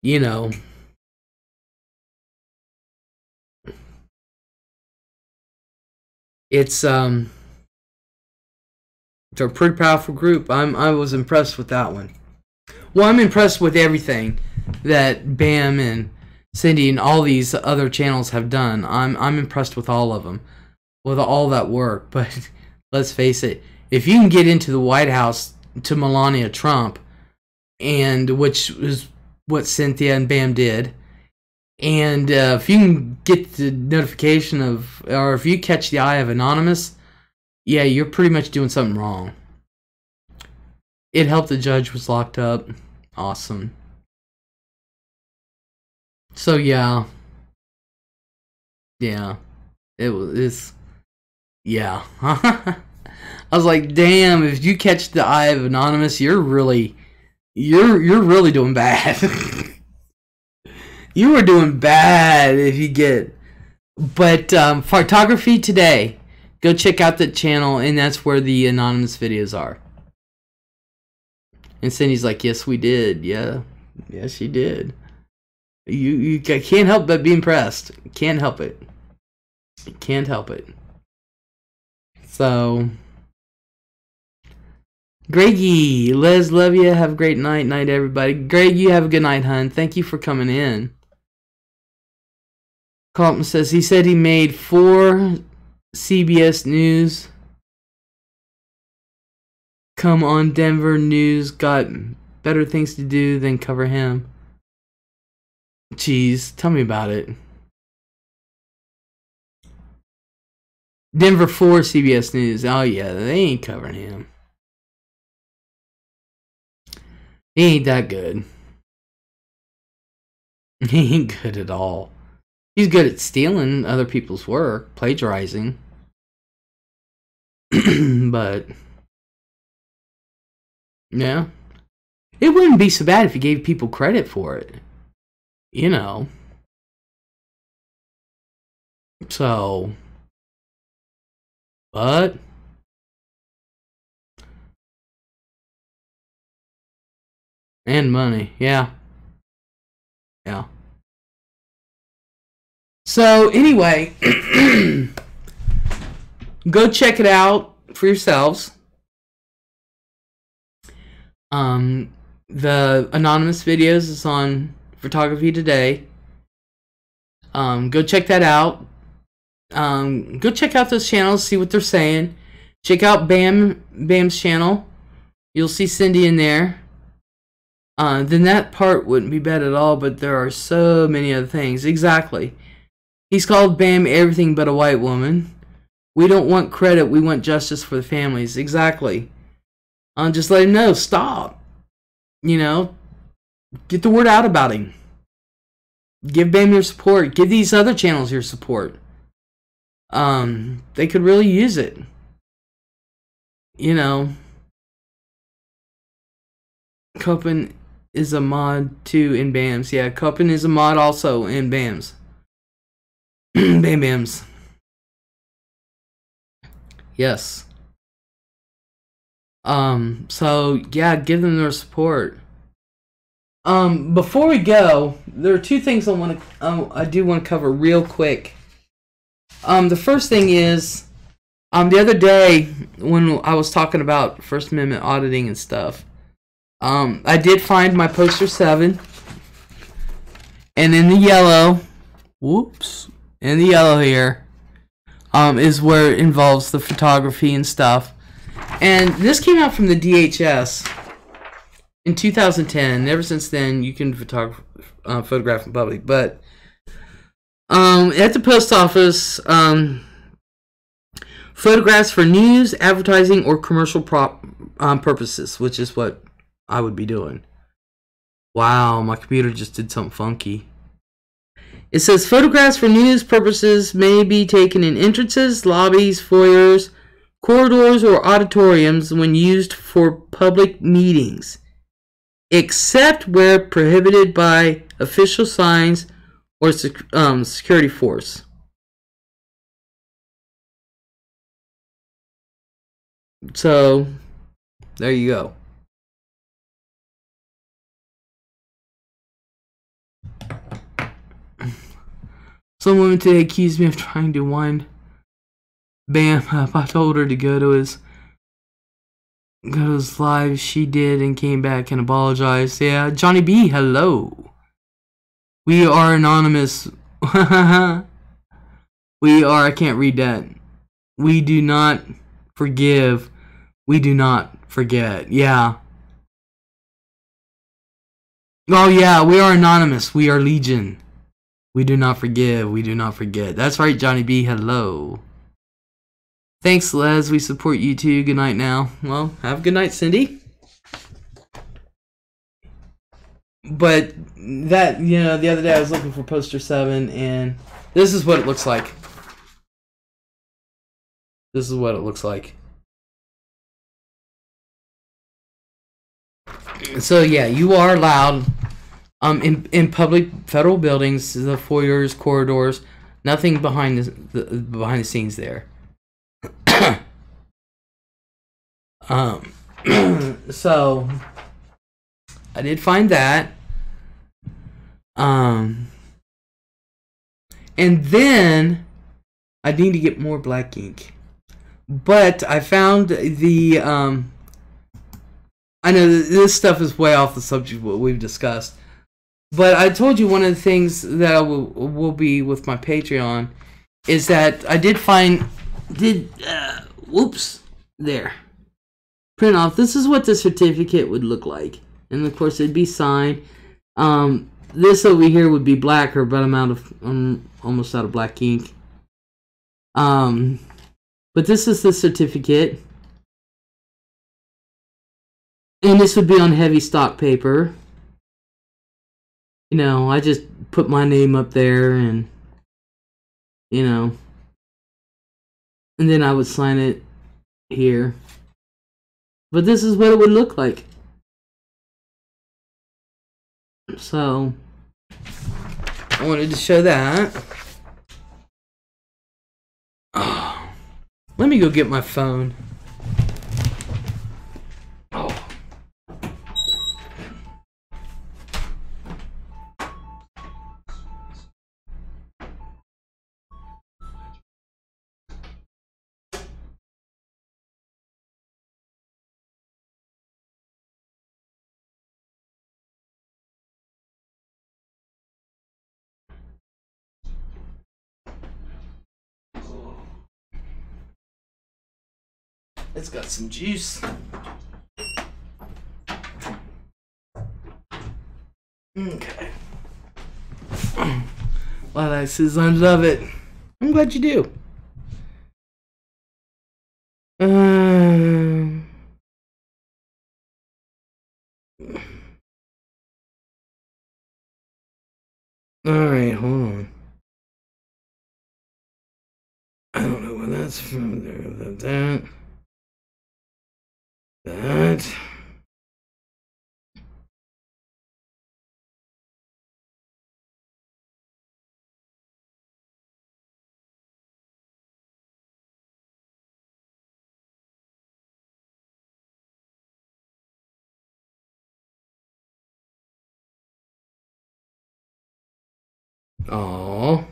You know. They're a pretty powerful group. I was impressed with that one. Well, I'm impressed with everything that Bam and Cindy and all these other channels have done. I'm impressed with all of them, with all that work. But let's face it, if you can get into the White House to Melania Trump, and which is what Cynthia and Bam did, and if you can get the notification of, or if you catch the eye of Anonymous, yeah, you're pretty much doing something wrong. It helped the judge was locked up. Awesome. So yeah. Yeah. It's yeah. I was like, damn, if you catch the eye of Anonymous, you're really doing bad. You are doing bad if you get. But photography today, go check out that channel, and that's where the Anonymous videos are. And Cindy's like, yes, we did. Yeah, yes, you did. You can't help but be impressed. Can't help it. Can't help it. So, Greggy, Les, love you. Have a great night. Night, everybody. Greg, you have a good night, hun. Thank you for coming in. Carlton says he said he made 4 CBS News. Come on, Denver News got better things to do than cover him. Jeez, tell me about it. Denver 4 CBS News. Oh, yeah, they ain't covering him. He ain't that good. He ain't good at all. He's good at stealing other people's work, plagiarizing. But, yeah. It wouldn't be so bad if he gave people credit for it. You know. So, but and money, yeah. Yeah. So anyway, go check it out for yourselves. The anonymous videos is on Photography Today. Go check that out. Go check out those channels, see what they're saying. Check out Bam's channel. You'll see Cindy in there. Then that part wouldn't be bad at all, but there are so many other things. Exactly. He's called Bam everything but a white woman. We don't want credit, we want justice for the families. Exactly. Just let him know, stop. You know, get the word out about him. Give Bam your support. Give these other channels your support. They could really use it. You know, Copen is a mod too in BAMs. Yeah, Copen is a mod also in BAMs. BAMs. Yes. So yeah, give them their support. Before we go, there are two things I do want to cover real quick. The first thing is, the other day when I was talking about First Amendment auditing and stuff, I did find my poster 7, and in the yellow, in the yellow here, is where it involves the photography and stuff. And this came out from the DHS in 2010. Ever since then, you can photograph in public. But at the post office, photographs for news, advertising, or commercial purposes, which is what I would be doing. Wow, my computer just did something funky. It says photographs for news purposes may be taken in entrances, lobbies, foyers, corridors, or auditoriums when used for public meetings, except where prohibited by official signs or security force. So, there you go. Some woman today accused me of trying to wind Bam up. I told her to go to his live. She did and came back and apologized. Yeah, Johnny B, hello. We are anonymous. We are, I can't read that. We do not forgive. We do not forget. Yeah. Oh yeah, we are anonymous. We are Legion. We do not forgive. We do not forget. That's right, Johnny B. Hello. Thanks, Les. We support you too. Good night now. Well, have a good night, Cindy. But that, you know, the other day I was looking for poster 7, and this is what it looks like. This is what it looks like. So yeah, you are allowed in public federal buildings, the foyers, corridors, nothing behind the scenes there. So I did find that. And then I need to get more black ink. But I found the I know this stuff is way off the subject of what we've discussed. But I told you one of the things that I will be with my Patreon is that I did find whoops, there. Print off. This is what the certificate would look like. And of course it'd be signed. This over here would be blacker, but I'm almost out of black ink. But this is the certificate. And this would be on heavy stock paper. You know, I just put my name up there and, you know, and then I would sign it here. But this is what it would look like. So, I wanted to show that. Oh, let me go get my phone. Oh. It's got some juice. Okay. Well, that says I love it. I'm glad you do. Alright, hold on. I don't know where that's from. That. Oh.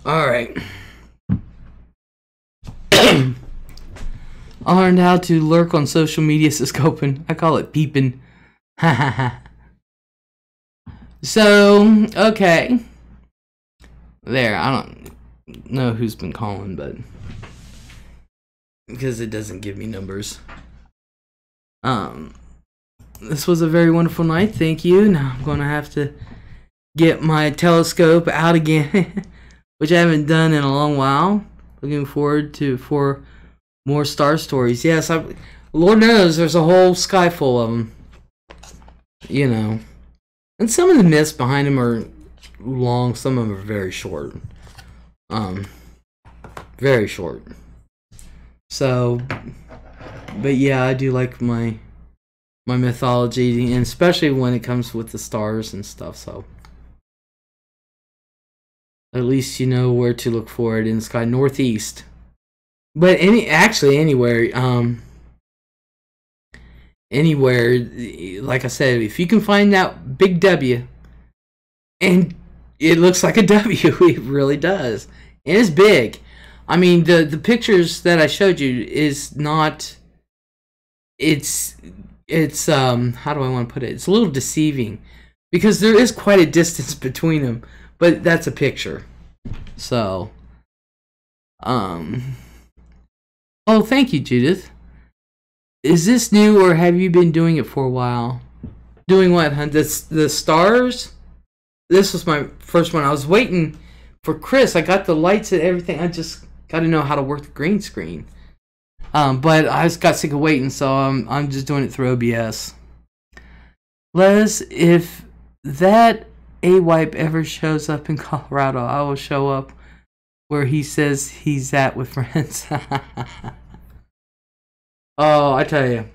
All right. I learned how to lurk on social media, says Copen. I call it peeping. So, okay. There, I don't know who's been calling, but because it doesn't give me numbers. This was a very wonderful night. Thank you. Now I'm gonna have to get my telescope out again, which I haven't done in a long while. Looking forward to for more star stories. Yes, Lord knows there's a whole sky full of them. You know, and some of the myths behind them are long. Some of them are very short. Very short. So, but yeah, I do like my mythology, and especially when it comes with the stars and stuff. So, at least you know where to look for it in the sky, northeast. But anywhere, anywhere, like I said, if you can find that big W, and it looks like a W, it really does, and it's big. I mean, the pictures that I showed you is not. It's how do I want to put it? It's a little deceiving because there is quite a distance between them, but that's a picture. So, oh, thank you, Judith. Is this new or have you been doing it for a while? Doing what, huh? The stars? This was my first one. I was waiting for Chris. I got the lights and everything. I just got to know how to work the green screen. But I just got sick of waiting, so I'm just doing it through OBS. Les, if that A-Wipe ever shows up in Colorado, I will show up where he says he's at with friends. Oh, I tell you.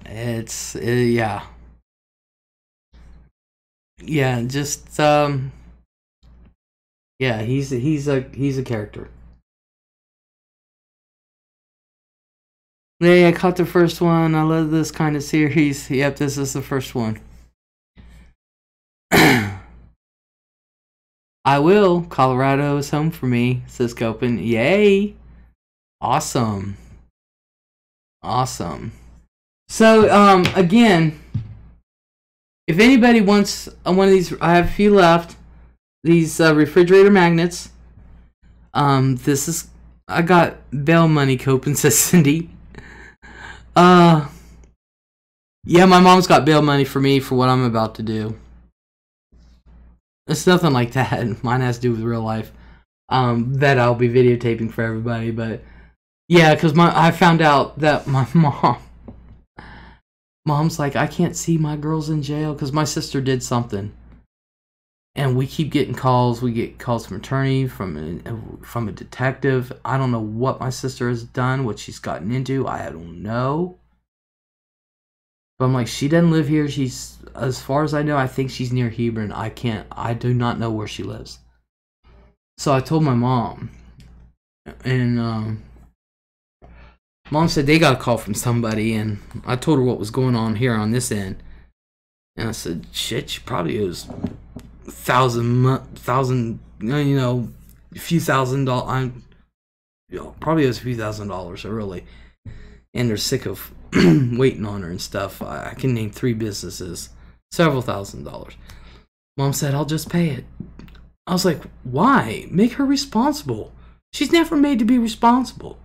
It's yeah. Yeah, just yeah, he's a character. Yeah, I caught the first one. I love this kind of series. Yep, this is the first one. I will. Colorado is home for me, says Copen. Yay! Awesome. Awesome. So, again, if anybody wants one of these, I have a few left. These refrigerator magnets. This is, I got bail money, Copen, says Cindy. Yeah, Yeah, my mom's got bail money for me for what I'm about to do. It's nothing like that. Mine has to do with real life. That I'll be videotaping for everybody. But yeah, because I found out that my mom's like, I can't see my girls in jail because my sister did something. And we keep getting calls. We get calls from attorney, from a detective. I don't know what my sister has done, what she's gotten into. I don't know. But I'm like, she doesn't live here. She's, as far as I know, I think she's near Hebron. I do not know where she lives. So I told my mom. And Mom said they got a call from somebody. And I told her what was going on here on this end. And I said, shit, she probably owes $1,000, you know, a few $1,000. Probably owes a few $1,000s, really. And they're sick of waiting on her and stuff. I can name 3 businesses, several $1,000s. Mom said, I'll just pay it. I was like, why? Make her responsible. She's never made to be responsible.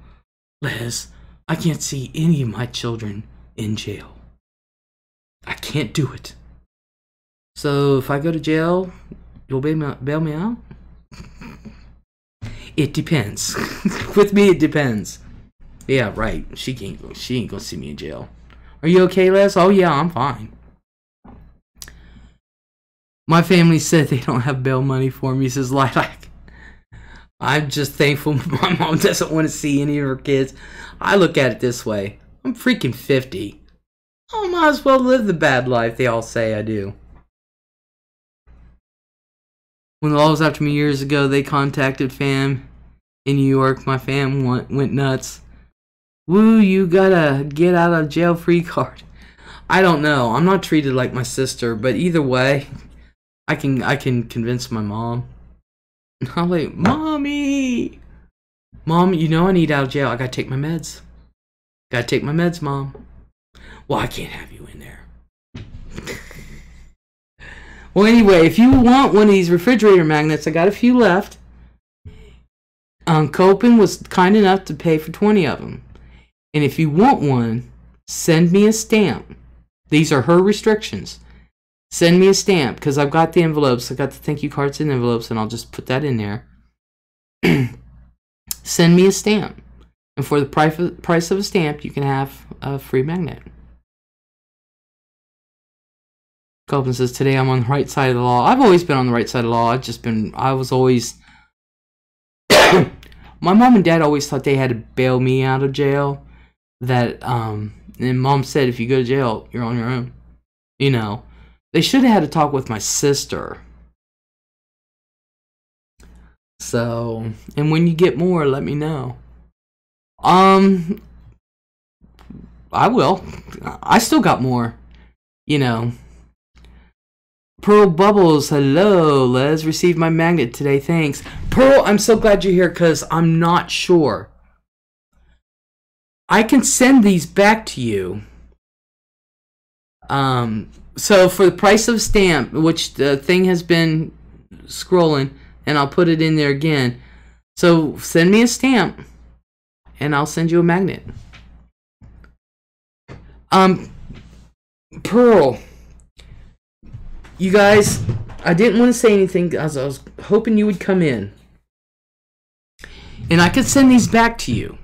Les, I can't see any of my children in jail. I can't do it. So if I go to jail, you'll bail me out? It depends. With me, it depends. Yeah, right. She ain't gonna see me in jail. Are you okay, Les? Oh yeah, I'm fine. My family said they don't have bail money for me, says Lilac. I'm just thankful my mom doesn't want to see any of her kids. I look at it this way. I'm freaking 50. I might as well live the bad life they all say I do. When the law was after me years ago, they contacted fam in New York. My fam went nuts. Woo, you got a get out of jail free card. I don't know. I'm not treated like my sister, but either way, I can convince my mom. I'm like, Mommy! Mom, you know I need out of jail. I gotta take my meds. Gotta take my meds, Mom. Well, I can't have you in there. Well, anyway, if you want one of these refrigerator magnets, I got a few left. Copen was kind enough to pay for 20 of them. And if you want one, send me a stamp. These are her restrictions. Send me a stamp, because I've got the envelopes. I got the thank you cards in envelopes, and I'll just put that in there. Send me a stamp. And for the price of a stamp, you can have a free magnet. Copeland says, today I'm on the right side of the law. I've always been on the right side of the law. I was always... My mom and dad always thought they had to bail me out of jail. And Mom said, if you go to jail, you're on your own. You know. They should have had a talk with my sister. So, and when you get more, let me know. I will. I still got more. You know. Pearl Bubbles, hello. Les, received my magnet today, thanks. Pearl, I'm so glad you're here because I'm not sure. I can send these back to you. So for the price of stamp, which the thing has been scrolling, and I'll put it in there again. So send me a stamp, and I'll send you a magnet. Pearl, you guys, I didn't want to say anything because I was hoping you would come in. And I could send these back to you.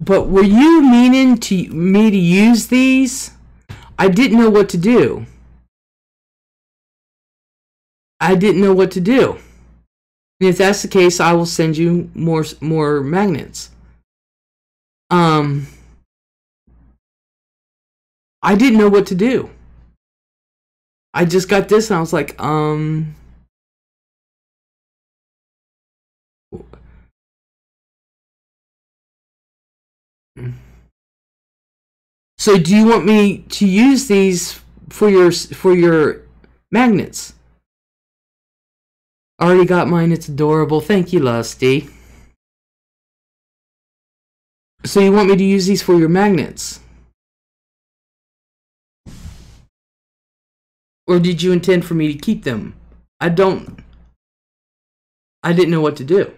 But were you meaning me to use these? I didn't know what to do. I didn't know what to do. And if that's the case, I will send you more magnets. I didn't know what to do. I just got this and I was like, So do you want me to use these for your magnets? Already got mine, it's adorable. Thank you, Lusty. So you want me to use these for your magnets? Or did you intend for me to keep them? I didn't know what to do.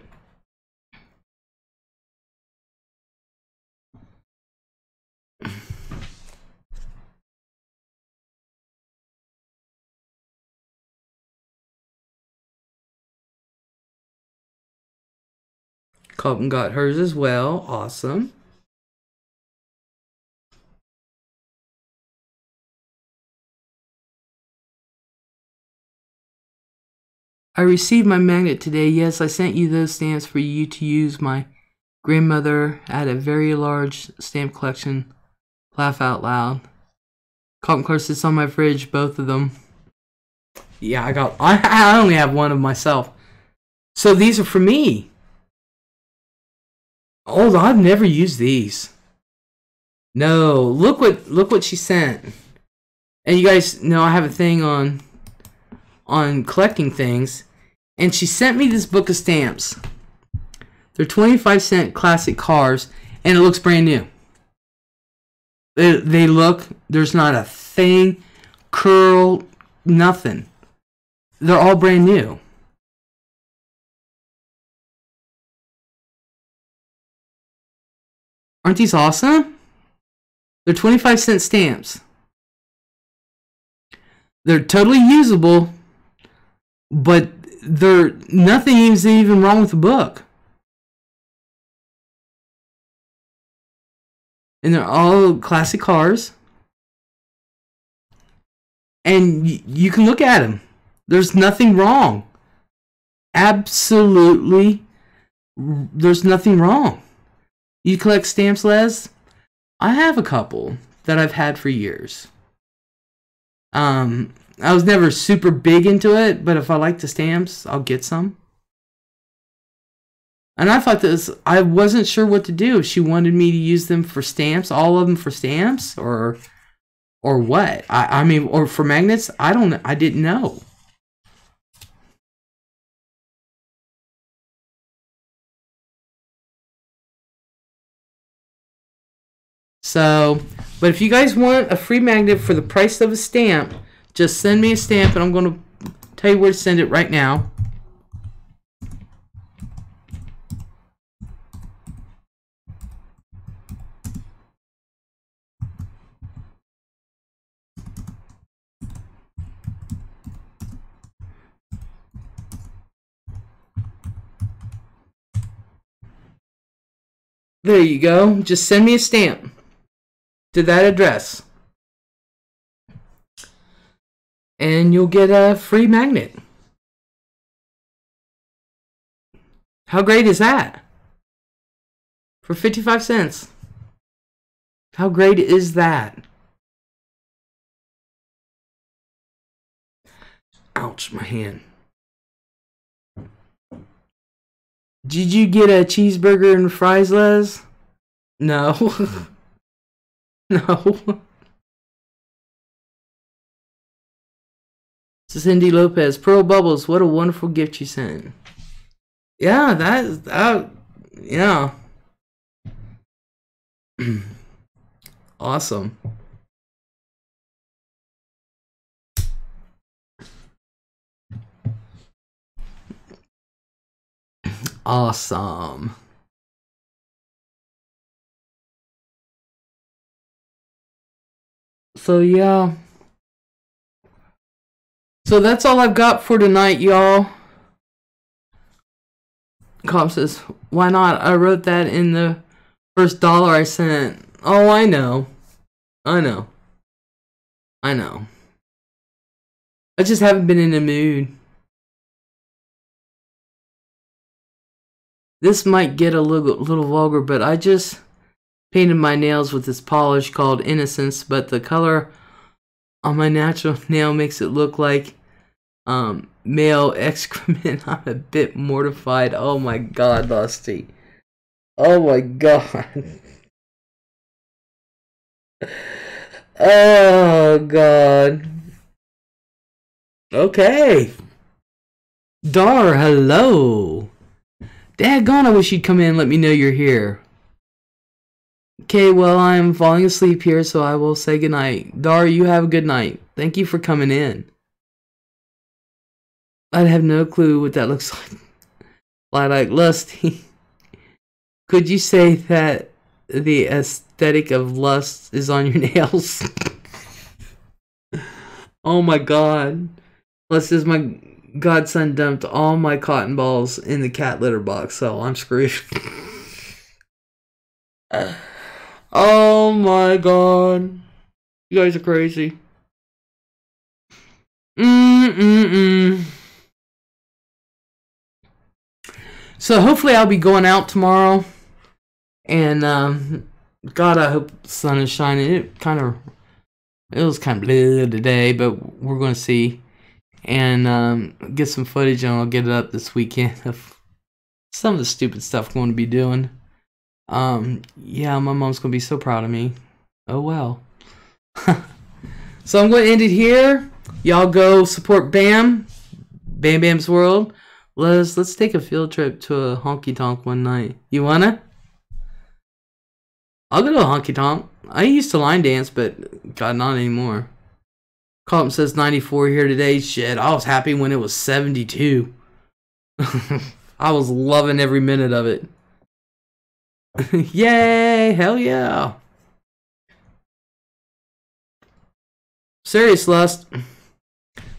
Colton got hers as well. Awesome. I received my magnet today. Yes, I sent you those stamps for you to use. My grandmother had a very large stamp collection. Laugh out loud. Colton Clark sits on my fridge, both of them. Yeah, I only have one of myself. So these are for me. Oh, I've never used these. No, look what she sent. And you guys know I have a thing on collecting things. And she sent me this book of stamps. They're 25-cent classic cars, and it looks brand new. They look, there's not a thing, curl, nothing. They're all brand new. Aren't these awesome? They're 25-cent stamps. They're totally usable, but nothing is even wrong with the book. And they're all classic cars. And you can look at them. There's nothing wrong. Absolutely, there's nothing wrong. You collect stamps, Les? I have a couple that I've had for years. I was never super big into it, but if I like the stamps, I'll get some. And I thought I wasn't sure what to do. If she wanted me to use them for stamps, all of them for stamps, or what? I mean, or for magnets? I didn't know. So, but if you guys want a free magnet for the price of a stamp, just send me a stamp, and I'm going to tell you where to send it right now. There you go. Just send me a stamp to that address, and you'll get a free magnet. How great is that? For 55 cents. How great is that? Ouch, my hand. Did you get a cheeseburger and fries, Les? No. No. Cindy Lopez. Pearl Bubbles, what a wonderful gift you sent. Yeah, that yeah. Awesome. Awesome. So yeah. So that's all I've got for tonight, y'all. Com says, why not? I wrote that in the first dollar I sent. Oh, I know. I know. I know. I just haven't been in the mood. This might get a little vulgar, but I just painted my nails with this polish called Innocence, but the color on my natural nail makes it look like male excrement. I'm a bit mortified. Oh my God, Lusty. Oh my God. Oh God. Okay. Dar, hello. Daggone, I wish you'd come in and let me know you're here. Okay, well, I'm falling asleep here, so I will say goodnight. Dar, you have a good night. Thank you for coming in. I have no clue what that looks like. Like Lusty. Could you say that the aesthetic of lust is on your nails? Oh my God. Lust is my Godson dumped all my cotton balls in the cat litter box, so I'm screwed. Oh my god. You guys are crazy. So hopefully I'll be going out tomorrow. And God, I hope the sun is shining. It was kind of bleh today, but we're going to see. And get some footage, and I'll get it up this weekend of some of the stupid stuff I'm going to be doing. Yeah, my mom's going to be so proud of me. Oh, well. So I'm going to end it here. Y'all go support Bam Bam's World. Let's take a field trip to a honky tonk one night. You wanna? I'll go to a honky tonk. I used to line dance, but God, not anymore. Colton says 94 here today. Shit, I was happy when it was 72. I was loving every minute of it. Yay! Hell yeah! Serious lust.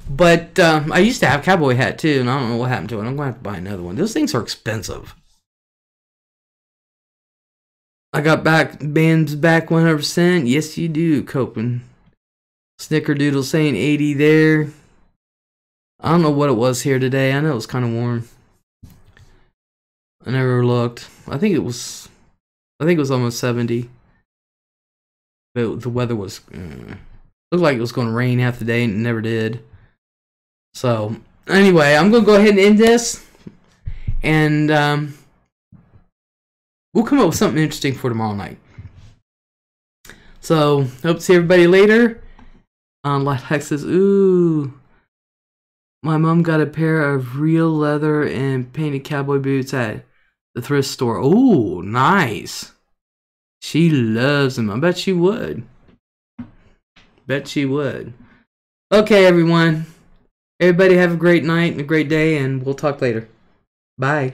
But I used to have a cowboy hat too, and I don't know what happened to it. I'm going to have to buy another one. Those things are expensive. I got bands back 100%. Yes, you do, Copen. Snickerdoodle saying 80 there. I don't know what it was here today. I know it was kind of warm. I never looked. I think it was almost 70. But the weather was looked like it was going to rain half the day, and it never did. So anyway, I'm going to go ahead and end this, and we'll come up with something interesting for tomorrow night. So hope to see everybody later. Light says, ooh, my mom got a pair of real leather and painted cowboy boots at the thrift store. Ooh, nice. She loves them. I bet she would. Bet she would. Okay, everyone. Everybody have a great night and a great day, and we'll talk later. Bye.